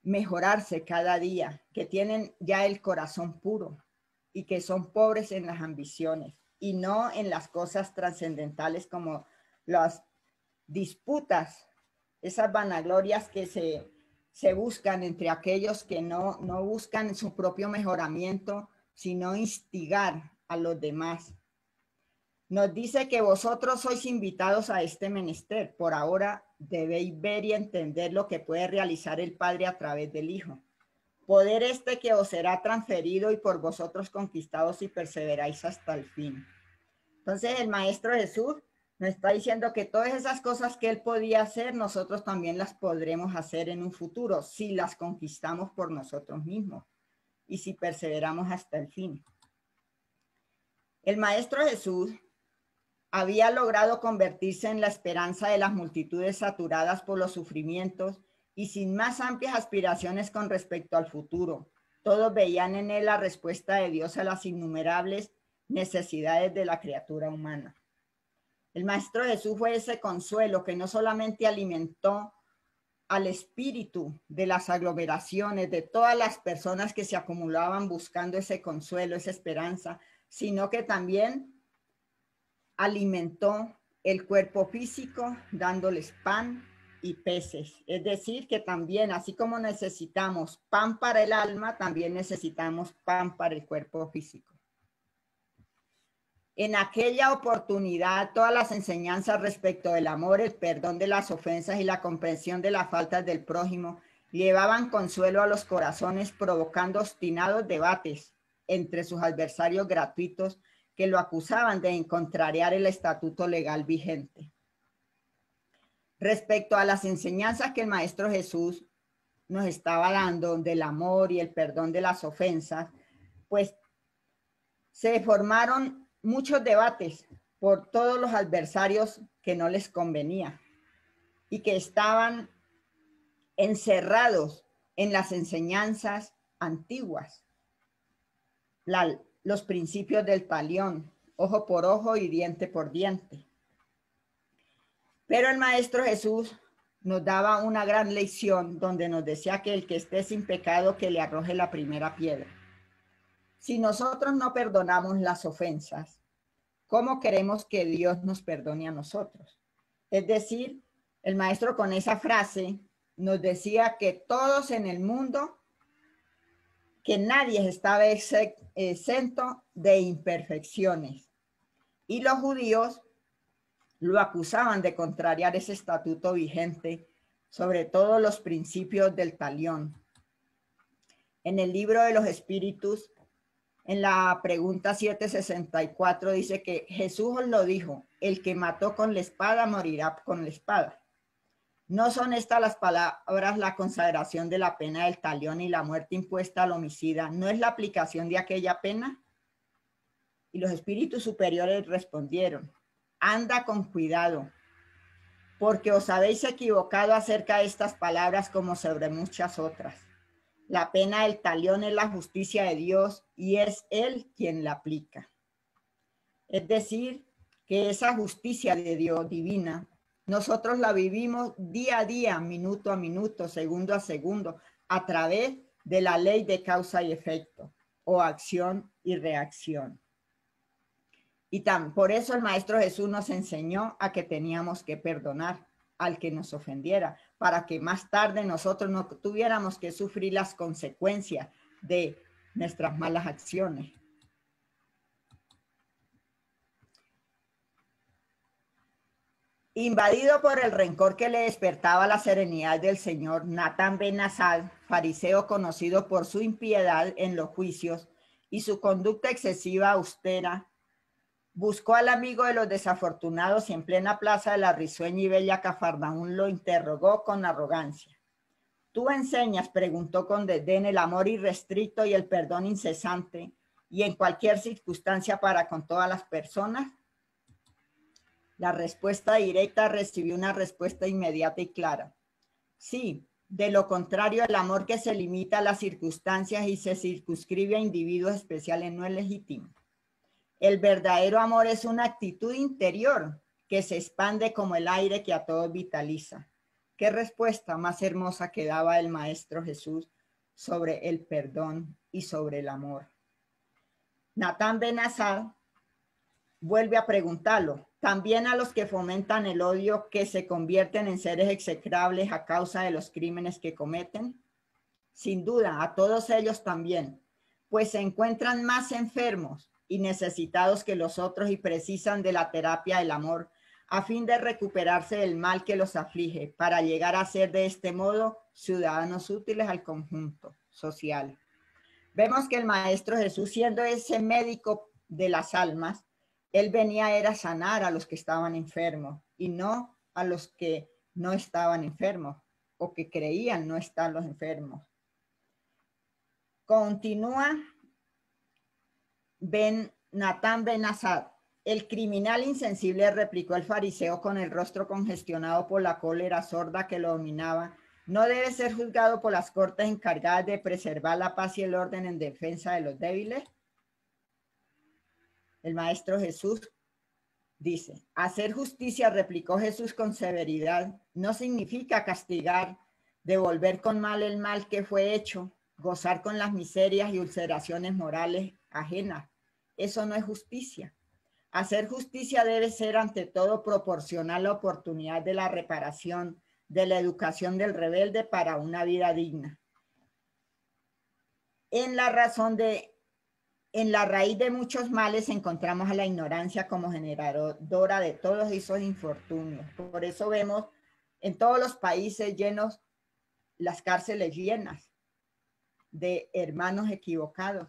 mejorarse cada día, que tienen ya el corazón puro y que son pobres en las ambiciones y no en las cosas trascendentales como las disputas, esas vanaglorias que se buscan entre aquellos que no buscan su propio mejoramiento, sino instigar a los demás. nos dice que vosotros sois invitados a este menester. Por ahora debéis ver y entender lo que puede realizar el Padre a través del Hijo. Poder este que os será transferido y por vosotros conquistados si perseveráis hasta el fin. Entonces el Maestro Jesús nos está diciendo que todas esas cosas que él podía hacer, nosotros también las podremos hacer en un futuro si las conquistamos por nosotros mismos y si perseveramos hasta el fin. El Maestro Jesús había logrado convertirse en la esperanza de las multitudes saturadas por los sufrimientos y sin más amplias aspiraciones con respecto al futuro. Todos veían en él la respuesta de Dios a las innumerables necesidades de la criatura humana. El Maestro Jesús fue ese consuelo que no solamente alimentó al espíritu de las aglomeraciones, de todas las personas que se acumulaban buscando ese consuelo, esa esperanza, sino que también alimentó el cuerpo físico dándoles pan y peces. Es decir, que también, así como necesitamos pan para el alma, también necesitamos pan para el cuerpo físico. En aquella oportunidad, todas las enseñanzas respecto del amor, el perdón de las ofensas y la comprensión de las faltas del prójimo llevaban consuelo a los corazones, provocando obstinados debates entre sus adversarios gratuitos que lo acusaban de contrariar el estatuto legal vigente. Respecto a las enseñanzas que el Maestro Jesús nos estaba dando del amor y el perdón de las ofensas, pues se formaron muchos debates por todos los adversarios que no les convenía y que estaban encerrados en las enseñanzas antiguas, los principios del talión, ojo por ojo y diente por diente. Pero el Maestro Jesús nos daba una gran lección donde nos decía que el que esté sin pecado que le arroje la primera piedra. Si nosotros no perdonamos las ofensas, ¿cómo queremos que Dios nos perdone a nosotros? Es decir, el Maestro con esa frase nos decía que todos en el mundo, que nadie estaba exento de imperfecciones. Y los judíos lo acusaban de contrariar ese estatuto vigente, sobre todo los principios del talión. En el libro de los Espíritus, en la pregunta 764 dice que Jesús os lo dijo, el que mató con la espada morirá con la espada. ¿No son estas las palabras la consagración de la pena del talión y la muerte impuesta al homicida? ¿No es la aplicación de aquella pena? Y los espíritus superiores respondieron, anda con cuidado, porque os habéis equivocado acerca de estas palabras como sobre muchas otras. La pena del talión es la justicia de Dios y es Él quien la aplica. Es decir, que esa justicia de Dios divina, nosotros la vivimos día a día, minuto a minuto, segundo a segundo, a través de la ley de causa y efecto, o acción y reacción. Y por eso el Maestro Jesús nos enseñó a que teníamos que perdonar al que nos ofendiera, para que más tarde nosotros no tuviéramos que sufrir las consecuencias de nuestras malas acciones. Invadido por el rencor que le despertaba la serenidad del Señor, Natán ben Asad, fariseo conocido por su impiedad en los juicios y su conducta excesiva austera, buscó al amigo de los desafortunados y en plena plaza de la risueña y bella Cafarnaún lo interrogó con arrogancia. ¿Tú enseñas, preguntó con desdén, el amor irrestricto y el perdón incesante y en cualquier circunstancia para con todas las personas? La respuesta directa recibió una respuesta inmediata y clara. Sí, de lo contrario, el amor que se limita a las circunstancias y se circunscribe a individuos especiales no es legítimo. El verdadero amor es una actitud interior que se expande como el aire que a todos vitaliza. Qué respuesta más hermosa que daba el Maestro Jesús sobre el perdón y sobre el amor. Natán ben Asad vuelve a preguntarlo. También a los que fomentan el odio, que se convierten en seres execrables a causa de los crímenes que cometen. Sin duda, a todos ellos también, pues se encuentran más enfermos y necesitados que los otros y precisan de la terapia del amor a fin de recuperarse del mal que los aflige para llegar a ser de este modo ciudadanos útiles al conjunto social. Vemos que el Maestro Jesús, siendo ese médico de las almas, él venía era a sanar a los que estaban enfermos y no a los que no estaban enfermos o que creían no estar los enfermos. Continúa Natán ben Asad. El criminal insensible, replicó el fariseo con el rostro congestionado por la cólera sorda que lo dominaba, no debe ser juzgado por las cortes encargadas de preservar la paz y el orden en defensa de los débiles. El Maestro Jesús dice, hacer justicia, replicó Jesús con severidad, no significa castigar, devolver con mal el mal que fue hecho, gozar con las miserias y ulceraciones morales ajenas. Eso no es justicia. Hacer justicia debe ser ante todo proporcionar la oportunidad de la reparación, de la educación del rebelde para una vida digna. En la raíz de muchos males encontramos a la ignorancia como generadora de todos esos infortunios. Por eso vemos en todos los países llenos, las cárceles llenas de hermanos equivocados.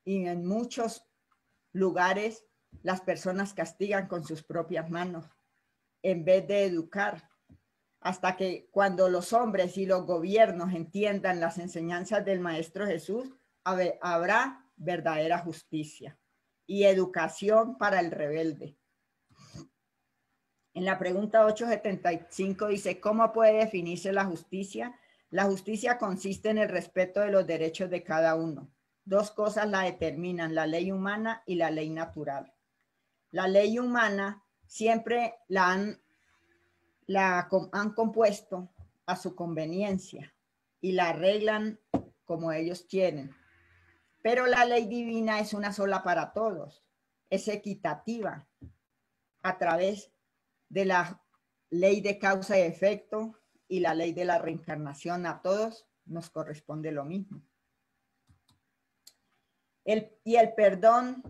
Y en muchos lugares las personas castigan con sus propias manos en vez de educar. Hasta que cuando los hombres y los gobiernos entiendan las enseñanzas del Maestro Jesús, habrá verdadera justicia y educación para el rebelde. En la pregunta 875 dice, ¿cómo puede definirse la justicia? La justicia consiste en el respeto de los derechos de cada uno. Dos cosas la determinan, la ley humana y la ley natural. La ley humana siempre la han compuesto a su conveniencia y la arreglan como ellos quieren. Pero la ley divina es una sola para todos, es equitativa a través de la ley de causa y efecto y la ley de la reencarnación. A todos nos corresponde lo mismo. El perdón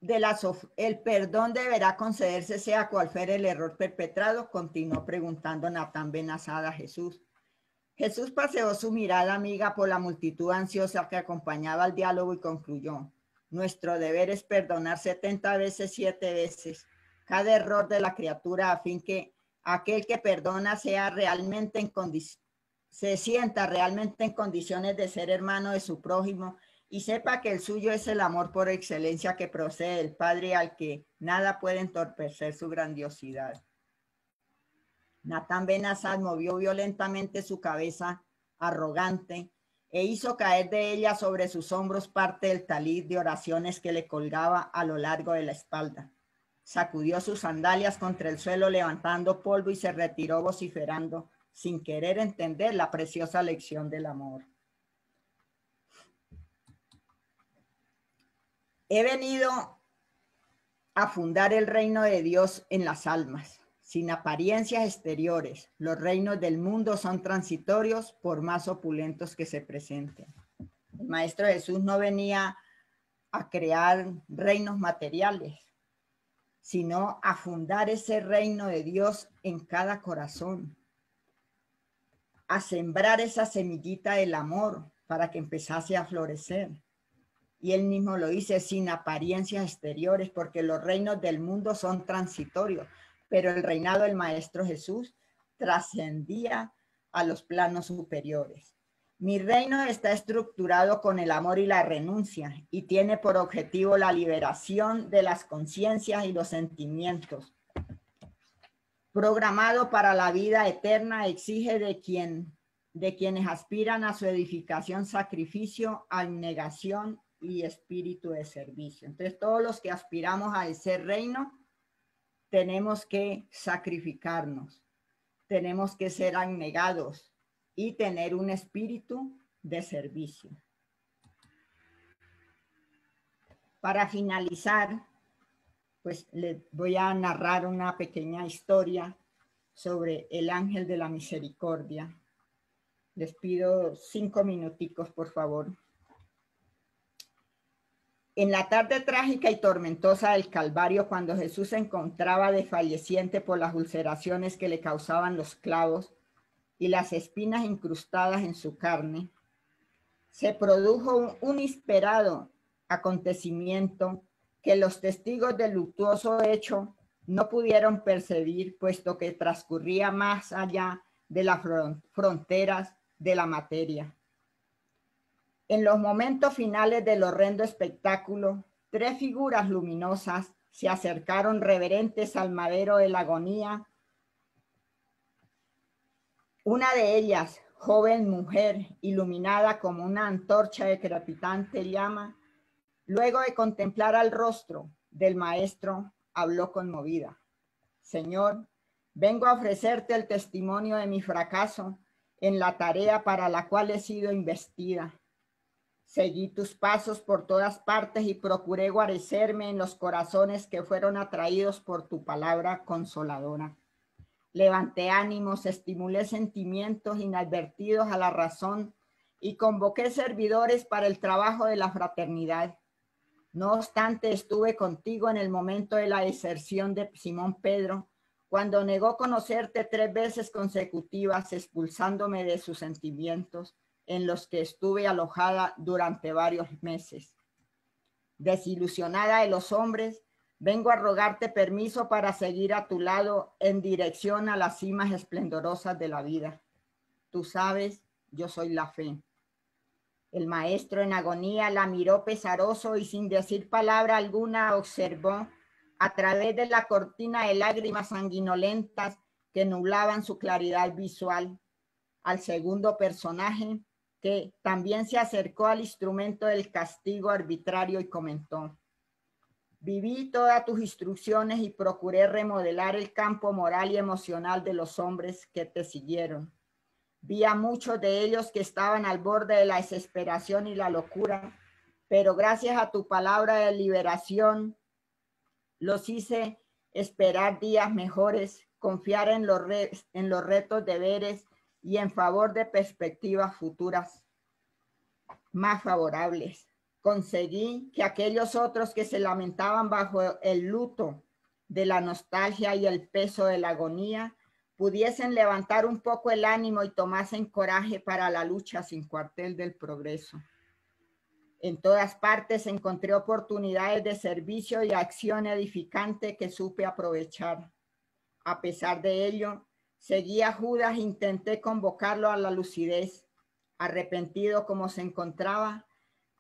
deberá concederse sea cual fuere el error perpetrado, continuó preguntando Natán ben Asad a Jesús. Jesús paseó su mirada amiga por la multitud ansiosa que acompañaba el diálogo y concluyó, nuestro deber es perdonar 70 veces, 7 veces, cada error de la criatura a fin que aquel que perdona sea realmente se sienta realmente en condiciones de ser hermano de su prójimo y sepa que el suyo es el amor por excelencia que procede del Padre al que nada puede entorpecer su grandiosidad. Natán ben Asad movió violentamente su cabeza arrogante e hizo caer de ella sobre sus hombros parte del talit de oraciones que le colgaba a lo largo de la espalda. Sacudió sus sandalias contra el suelo levantando polvo y se retiró vociferando, sin querer entender la preciosa lección del amor. He venido a fundar el reino de Dios en las almas, sin apariencias exteriores. Los reinos del mundo son transitorios por más opulentos que se presenten. El Maestro Jesús no venía a crear reinos materiales, sino a fundar ese reino de Dios en cada corazón, a sembrar esa semillita del amor para que empezase a florecer. Y él mismo lo dice, sin apariencias exteriores, porque los reinos del mundo son transitorios, pero el reinado del Maestro Jesús trascendía a los planos superiores. Mi reino está estructurado con el amor y la renuncia y tiene por objetivo la liberación de las conciencias y los sentimientos. Programado para la vida eterna, exige de quienes aspiran a su edificación sacrificio, abnegación y espíritu de servicio. Entonces, todos los que aspiramos a ese reino tenemos que sacrificarnos, tenemos que ser abnegados y tener un espíritu de servicio. Para finalizar, pues les voy a narrar una pequeña historia sobre el ángel de la misericordia. Les pido 5 minuticos, por favor. En la tarde trágica y tormentosa del Calvario, cuando Jesús se encontraba desfalleciente por las ulceraciones que le causaban los clavos y las espinas incrustadas en su carne, se produjo un inesperado acontecimiento que los testigos del luctuoso hecho no pudieron percibir, puesto que transcurría más allá de las fronteras de la materia. En los momentos finales del horrendo espectáculo, 3 figuras luminosas se acercaron reverentes al madero de la agonía. Una de ellas, joven mujer, iluminada como una antorcha de crepitante llama, luego de contemplar al rostro del maestro, habló conmovida: Señor, vengo a ofrecerte el testimonio de mi fracaso en la tarea para la cual he sido investida. Seguí tus pasos por todas partes y procuré guarecerme en los corazones que fueron atraídos por tu palabra consoladora. Levanté ánimos, estimulé sentimientos inadvertidos a la razón y convoqué servidores para el trabajo de la fraternidad. No obstante, estuve contigo en el momento de la deserción de Simón Pedro, cuando negó conocerte 3 veces consecutivas, expulsándome de sus sentimientos, en los que estuve alojada durante varios meses. Desilusionada de los hombres, vengo a rogarte permiso para seguir a tu lado en dirección a las cimas esplendorosas de la vida. Tú sabes, yo soy la fe. El maestro en agonía la miró pesaroso y sin decir palabra alguna observó a través de la cortina de lágrimas sanguinolentas que nublaban su claridad visual al segundo personaje, que también se acercó al instrumento del castigo arbitrario y comentó: viví todas tus instrucciones y procuré remodelar el campo moral y emocional de los hombres que te siguieron. Vi a muchos de ellos que estaban al borde de la desesperación y la locura, pero gracias a tu palabra de liberación los hice esperar días mejores, confiar en los retos deberes y en favor de perspectivas futuras más favorables. Conseguí que aquellos otros que se lamentaban bajo el luto de la nostalgia y el peso de la agonía pudiesen levantar un poco el ánimo y tomasen coraje para la lucha sin cuartel del progreso. En todas partes encontré oportunidades de servicio y acción edificante que supe aprovechar. A pesar de ello, seguí a Judas e intenté convocarlo a la lucidez. Arrepentido como se encontraba,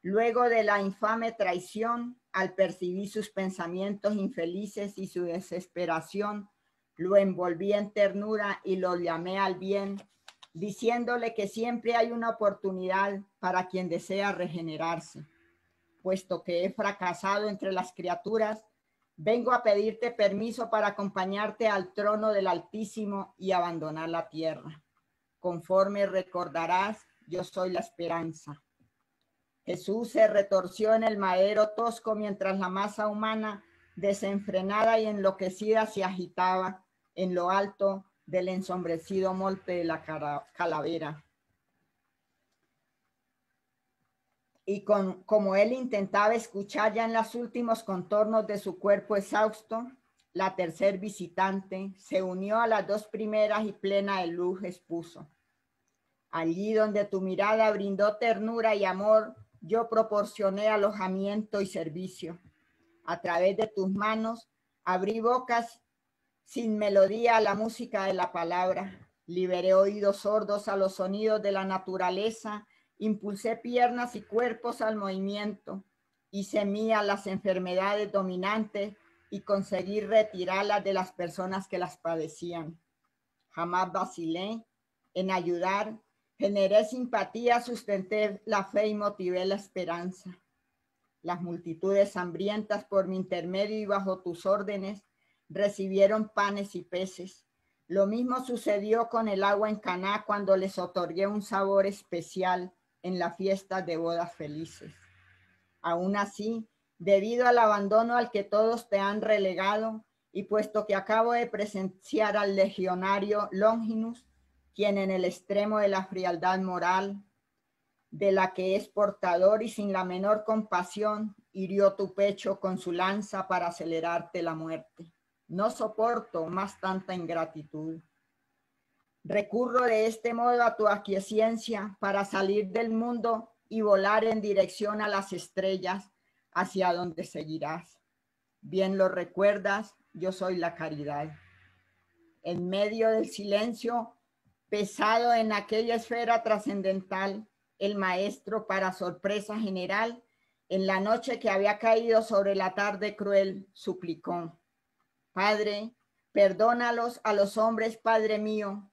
luego de la infame traición, al percibir sus pensamientos infelices y su desesperación, lo envolví en ternura y lo llamé al bien, diciéndole que siempre hay una oportunidad para quien desea regenerarse. Puesto que he fracasado entre las criaturas, vengo a pedirte permiso para acompañarte al trono del Altísimo y abandonar la tierra. Conforme recordarás, yo soy la esperanza. Jesús se retorció en el madero tosco mientras la masa humana, desenfrenada y enloquecida, se agitaba en lo alto del ensombrecido monte de la calavera. Y como él intentaba escuchar ya en los últimos contornos de su cuerpo exhausto, la tercer visitante se unió a las 2 primeras y plena de luz expuso: allí donde tu mirada brindó ternura y amor, yo proporcioné alojamiento y servicio. A través de tus manos abrí bocas sin melodía a la música de la palabra. Liberé oídos sordos a los sonidos de la naturaleza. Impulsé piernas y cuerpos al movimiento. Hice mía las enfermedades dominantes y conseguí retirarlas de las personas que las padecían. Jamás vacilé en ayudar. Generé simpatía, sustenté la fe y motivé la esperanza. Las multitudes hambrientas por mi intermedio y bajo tus órdenes recibieron panes y peces. Lo mismo sucedió con el agua en Caná cuando les otorgué un sabor especial en la fiesta de bodas felices. Aún así, debido al abandono al que todos te han relegado, y puesto que acabo de presenciar al legionario Longinus, quien en el extremo de la frialdad moral de la que es portador y sin la menor compasión hirió tu pecho con su lanza para acelerarte la muerte. No soporto más tanta ingratitud. Recurro de este modo a tu aquiescencia para salir del mundo y volar en dirección a las estrellas, hacia donde seguirás. Bien lo recuerdas, yo soy la caridad. En medio del silencio pesado en aquella esfera trascendental, el maestro, para sorpresa general, en la noche que había caído sobre la tarde cruel, suplicó: Padre, perdónalos a los hombres, Padre mío,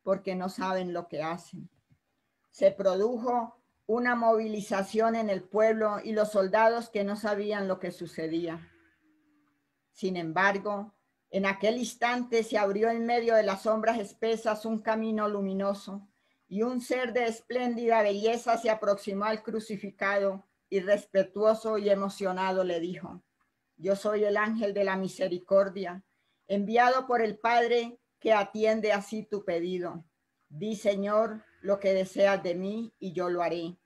porque no saben lo que hacen. Se produjo una movilización en el pueblo y los soldados que no sabían lo que sucedía. Sin embargo, en aquel instante se abrió en medio de las sombras espesas un camino luminoso y un ser de espléndida belleza se aproximó al crucificado y respetuoso y emocionado le dijo: Yo soy el ángel de la misericordia, enviado por el Padre que atiende así tu pedido. Di, Señor, lo que deseas de mí y yo lo haré.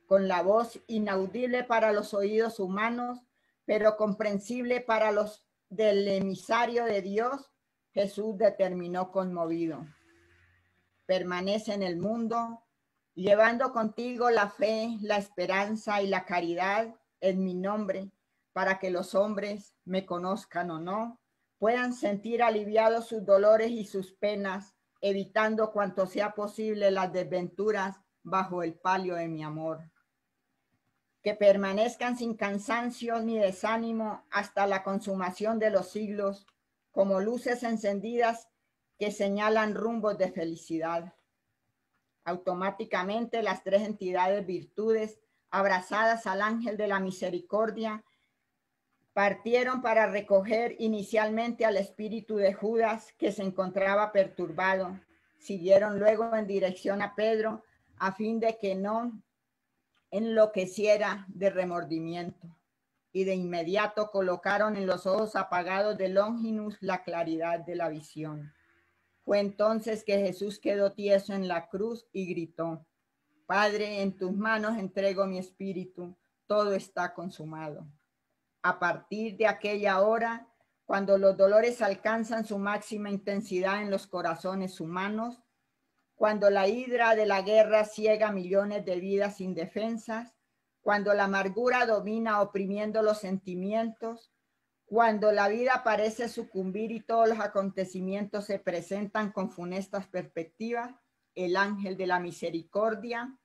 Con la voz inaudible para los oídos humanos, pero comprensible para los del emisario de Dios, Jesús determinó conmovido: permanece en el mundo, llevando contigo la fe, la esperanza y la caridad en mi nombre, para que los hombres, me conozcan o no, puedan sentir aliviados sus dolores y sus penas, evitando cuanto sea posible las desventuras bajo el palio de mi amor. Que permanezcan sin cansancio ni desánimo hasta la consumación de los siglos, como luces encendidas que señalan rumbos de felicidad. Automáticamente las tres entidades virtudes, abrazadas al ángel de la misericordia, partieron para recoger inicialmente al espíritu de Judas, que se encontraba perturbado. Siguieron luego en dirección a Pedro, a fin de que no enloqueciera de remordimiento, y de inmediato colocaron en los ojos apagados de Longinus la claridad de la visión. Fue entonces que Jesús quedó tieso en la cruz y gritó: Padre, en tus manos entrego mi espíritu, todo está consumado. A partir de aquella hora, cuando los dolores alcanzan su máxima intensidad en los corazones humanos, cuando la hidra de la guerra ciega millones de vidas indefensas, cuando la amargura domina oprimiendo los sentimientos, cuando la vida parece sucumbir y todos los acontecimientos se presentan con funestas perspectivas, el ángel de la misericordia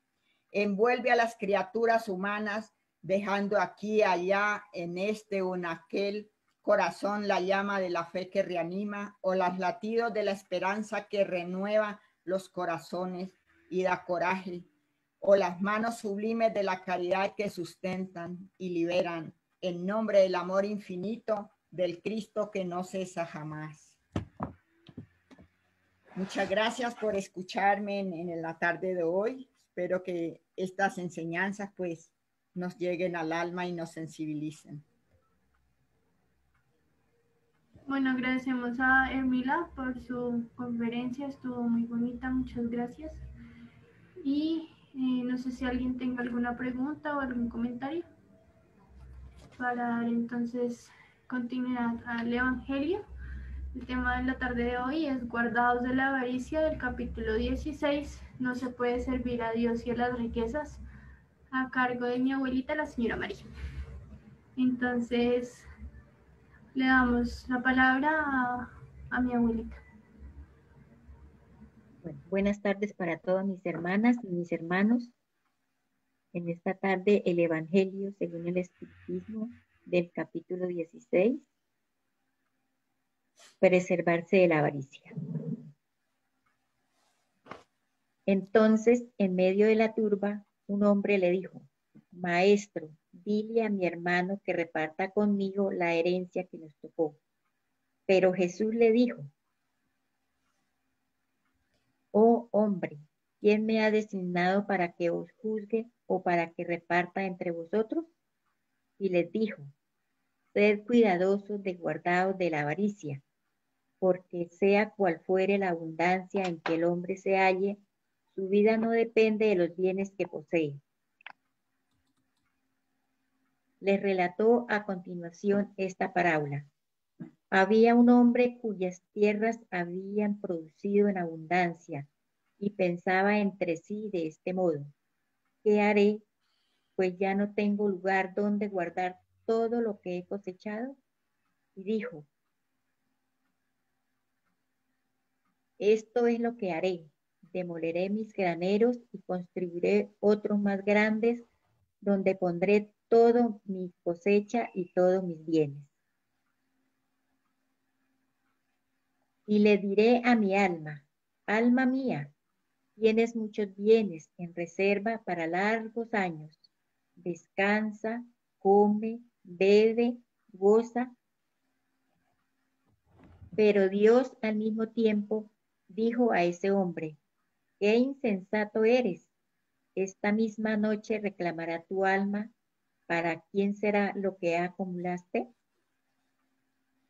envuelve a las criaturas humanas, dejando aquí, allá, en este o en aquel corazón la llama de la fe que reanima, o los latidos de la esperanza que renueva los corazones y da coraje, o las manos sublimes de la caridad que sustentan y liberan en nombre del amor infinito del Cristo que no cesa jamás. Muchas gracias por escucharme en la tarde de hoy. Espero que estas enseñanzas pues nos lleguen al alma y nos sensibilicen. Bueno, agradecemos a Ermila por su conferencia, estuvo muy bonita, muchas gracias. Y no sé si alguien tenga alguna pregunta o algún comentario para dar entonces continuidad al Evangelio. El tema de la tarde de hoy es guardados de la avaricia, del capítulo 16, no se puede servir a Dios y a las riquezas, a cargo de mi abuelita, la señora María. Entonces, le damos la palabra a mi abuelita. Bueno, buenas tardes para todas mis hermanas y mis hermanos. En esta tarde el Evangelio según el Espiritismo del capítulo 16, preservarse de la avaricia. Entonces, en medio de la turba, un hombre le dijo: Maestro, dile a mi hermano que reparta conmigo la herencia que nos tocó. Pero Jesús le dijo: Oh hombre, ¿quién me ha designado para que os juzgue o para que reparta entre vosotros? Y les dijo: Sed cuidadosos de guardaos de la avaricia, porque sea cual fuere la abundancia en que el hombre se halle, Su vida no depende de los bienes que posee. Les relató a continuación esta parábola. Había un hombre cuyas tierras habían producido en abundancia y pensaba entre sí de este modo: ¿qué haré? Pues ya no tengo lugar donde guardar todo lo que he cosechado. Y dijo: esto es lo que haré: demoleré mis graneros y construiré otros más grandes, donde pondré todo mi cosecha y todos mis bienes. Y le diré a mi alma: alma mía, tienes muchos bienes en reserva para largos años. Descansa, come, bebe, goza. Pero Dios al mismo tiempo dijo a ese hombre: qué insensato eres. Esta misma noche reclamará tu alma. ¿Para quién será lo que acumulaste?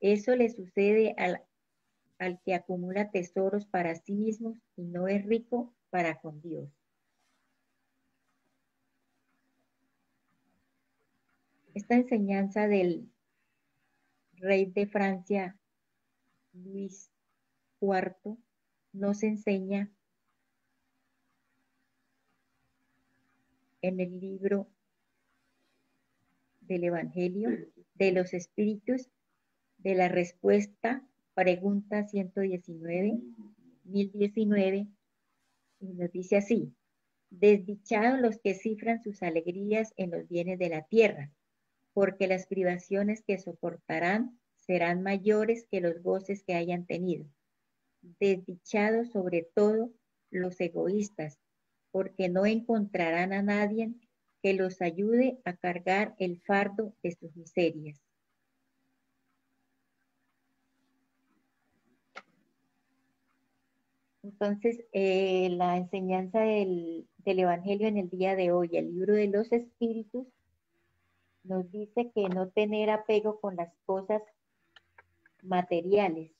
Eso le sucede al que acumula tesoros para sí mismo y no es rico para con Dios. Esta enseñanza del rey de Francia, Luis IV, nos enseña en el libro del Evangelio de los Espíritus, de la respuesta, pregunta 119, 1019, y nos dice así: desdichados los que cifran sus alegrías en los bienes de la tierra, porque las privaciones que soportarán serán mayores que los goces que hayan tenido. Desdichados sobre todo los egoístas, porque no encontrarán a nadie que los ayude a cargar el fardo de sus miserias. Entonces, la enseñanza del Evangelio en el día de hoy, el libro de los Espíritus, nos dice que no tener apego con las cosas materiales.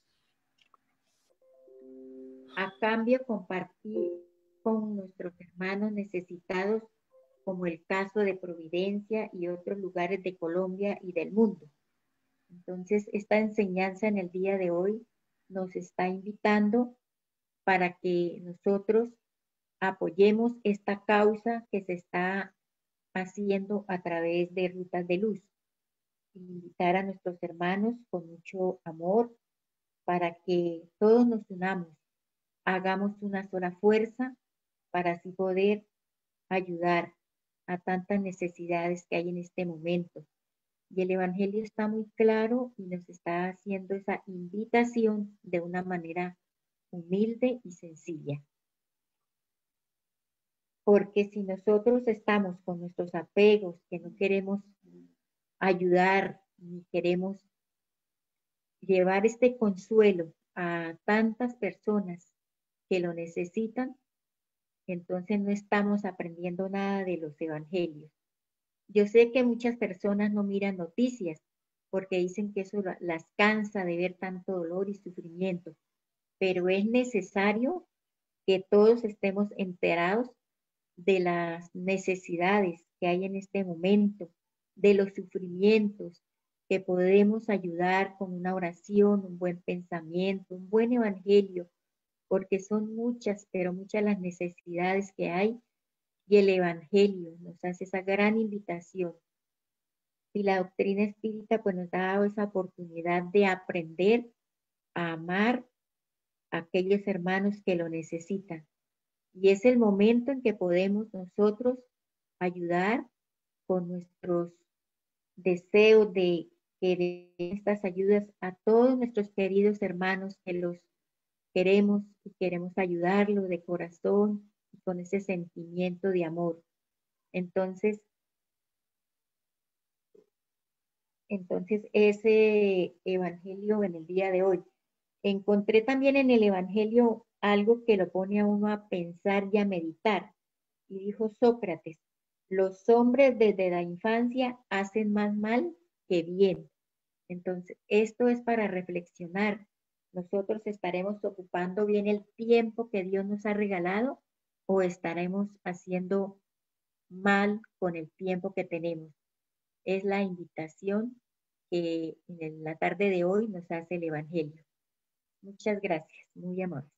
A cambio, compartir con nuestros hermanos necesitados, como el caso de Providencia y otros lugares de Colombia y del mundo. Entonces, esta enseñanza en el día de hoy nos está invitando para que nosotros apoyemos esta causa que se está haciendo a través de Rutas de Luz. Invitar a nuestros hermanos con mucho amor para que todos nos unamos, hagamos una sola fuerza para así poder ayudar a tantas necesidades que hay en este momento. Y el Evangelio está muy claro y nos está haciendo esa invitación de una manera humilde y sencilla. Porque si nosotros estamos con nuestros apegos, que no queremos ayudar ni queremos llevar este consuelo a tantas personas que lo necesitan, entonces no estamos aprendiendo nada de los evangelios. Yo sé que muchas personas no miran noticias porque dicen que eso las cansa de ver tanto dolor y sufrimiento, pero es necesario que todos estemos enterados de las necesidades que hay en este momento, de los sufrimientos, que podemos ayudar con una oración, un buen pensamiento, un buen evangelio, porque son muchas, pero muchas las necesidades que hay, y el evangelio nos hace esa gran invitación. Y la doctrina espírita pues nos ha dado esa oportunidad de aprender a amar a aquellos hermanos que lo necesitan. Y es el momento en que podemos nosotros ayudar con nuestros deseos de querer estas ayudas a todos nuestros queridos hermanos que los queremos y queremos ayudarlos de corazón y con ese sentimiento de amor. Entonces ese evangelio en el día de hoy. Encontré también en el evangelio algo que lo pone a uno a pensar y a meditar. Y dijo Sócrates: los hombres desde la infancia hacen más mal que bien. Entonces, esto es para reflexionar. Nosotros estaremos ocupando bien el tiempo que Dios nos ha regalado o estaremos haciendo mal con el tiempo que tenemos. Es la invitación que en la tarde de hoy nos hace el Evangelio. Muchas gracias, muy amables.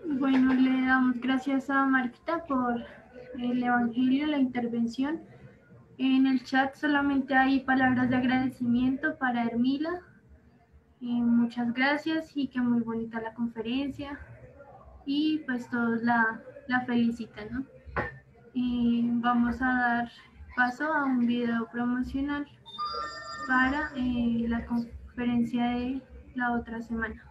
Bueno, le damos gracias a Marquita por el Evangelio, la intervención. En el chat solamente hay palabras de agradecimiento para Hermila. Muchas gracias y que muy bonita la conferencia. Y pues todos la felicitan, ¿no? Vamos a dar paso a un video promocional para la conferencia de la otra semana.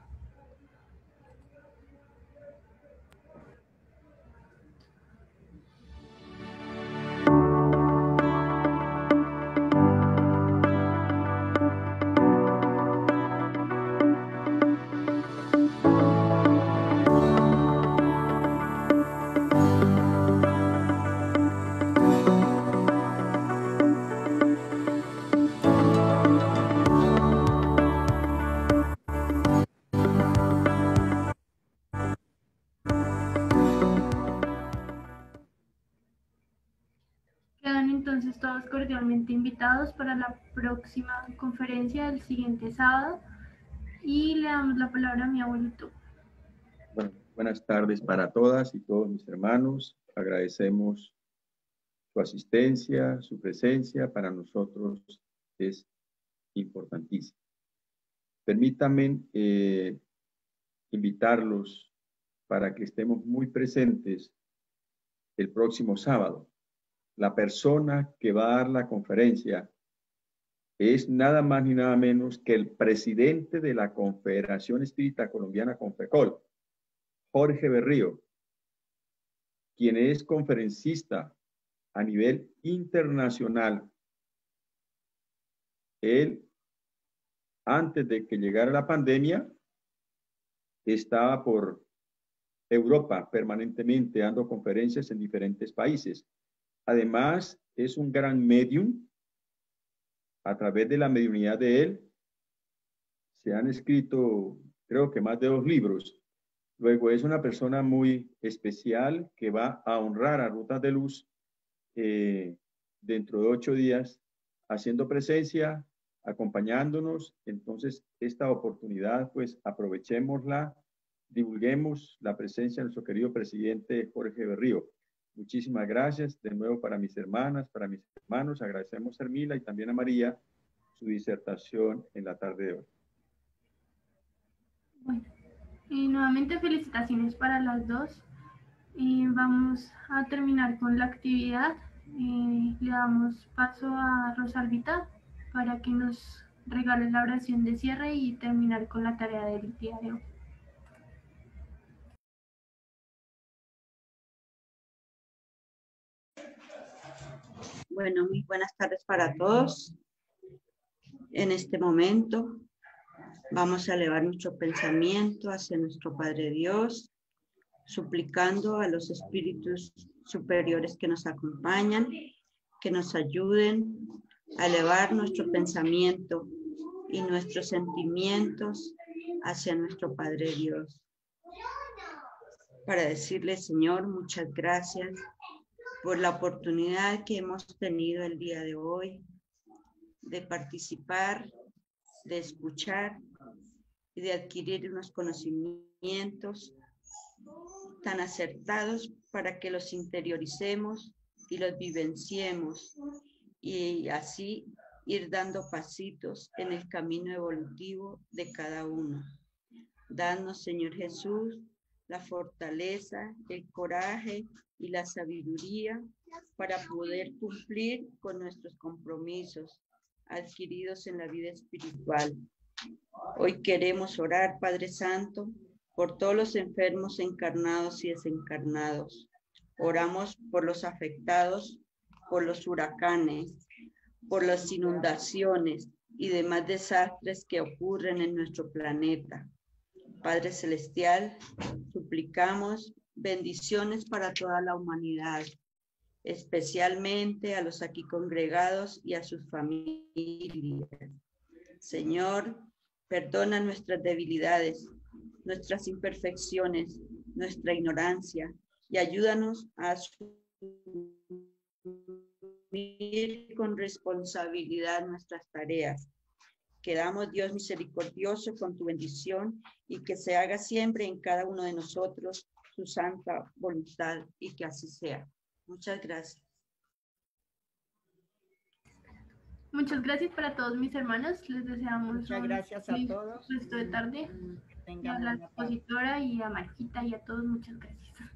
Quedan entonces todos cordialmente invitados para la próxima conferencia del siguiente sábado y le damos la palabra a mi abuelito. Bueno, buenas tardes para todas y todos mis hermanos. Agradecemos su asistencia, su presencia. Para nosotros es importantísima. Permítanme invitarlos para que estemos muy presentes el próximo sábado. La persona que va a dar la conferencia es nada más ni nada menos que el presidente de la Confederación Espírita Colombiana, Confecol, Jorge Berrío, quien es conferencista a nivel internacional. Él, antes de que llegara la pandemia, estaba por Europa permanentemente dando conferencias en diferentes países. Además, es un gran medium. A través de la mediunidad de él, se han escrito, creo que más de 2 libros. Luego, es una persona muy especial que va a honrar a Rutas de Luz dentro de 8 días, haciendo presencia, acompañándonos. Entonces, esta oportunidad, pues, aprovechémosla, divulguemos la presencia de nuestro querido presidente Jorge Berrío. Muchísimas gracias de nuevo para mis hermanas, para mis hermanos. Agradecemos a Hermila y también a María su disertación en la tarde de hoy. Bueno, nuevamente felicitaciones para las dos. Vamos a terminar con la actividad. Le damos paso a Rosalvita para que nos regale la oración de cierre y terminar con la tarea del día de hoy. Bueno, muy buenas tardes para todos. En este momento vamos a elevar nuestro pensamiento hacia nuestro Padre Dios, suplicando a los espíritus superiores que nos acompañan, que nos ayuden a elevar nuestro pensamiento y nuestros sentimientos hacia nuestro Padre Dios. Para decirle, Señor, muchas gracias por la oportunidad que hemos tenido el día de hoy de participar, de escuchar y de adquirir unos conocimientos tan acertados para que los interioricemos y los vivenciemos y así ir dando pasitos en el camino evolutivo de cada uno. Danos, Señor Jesús, la fortaleza, el coraje y la sabiduría para poder cumplir con nuestros compromisos adquiridos en la vida espiritual. Hoy queremos orar, Padre Santo, por todos los enfermos encarnados y desencarnados. Oramos por los afectados, por los huracanes, por las inundaciones y demás desastres que ocurren en nuestro planeta. Padre Celestial, suplicamos bendiciones para toda la humanidad, especialmente a los aquí congregados y a sus familias. Señor, perdona nuestras debilidades nuestras imperfecciones, nuestra ignorancia, y ayúdanos a asumir con responsabilidad nuestras tareas. Quedamos, Dios misericordioso, con tu bendición y que se haga siempre en cada uno de nosotros tu santa voluntad y que así sea. Muchas gracias. Muchas gracias para todos mis hermanos. Les deseamos Muchas un gracias a feliz todos. resto de tarde. Que Y a tengan la buena tarde. expositora y a Marquita y a todos, muchas gracias.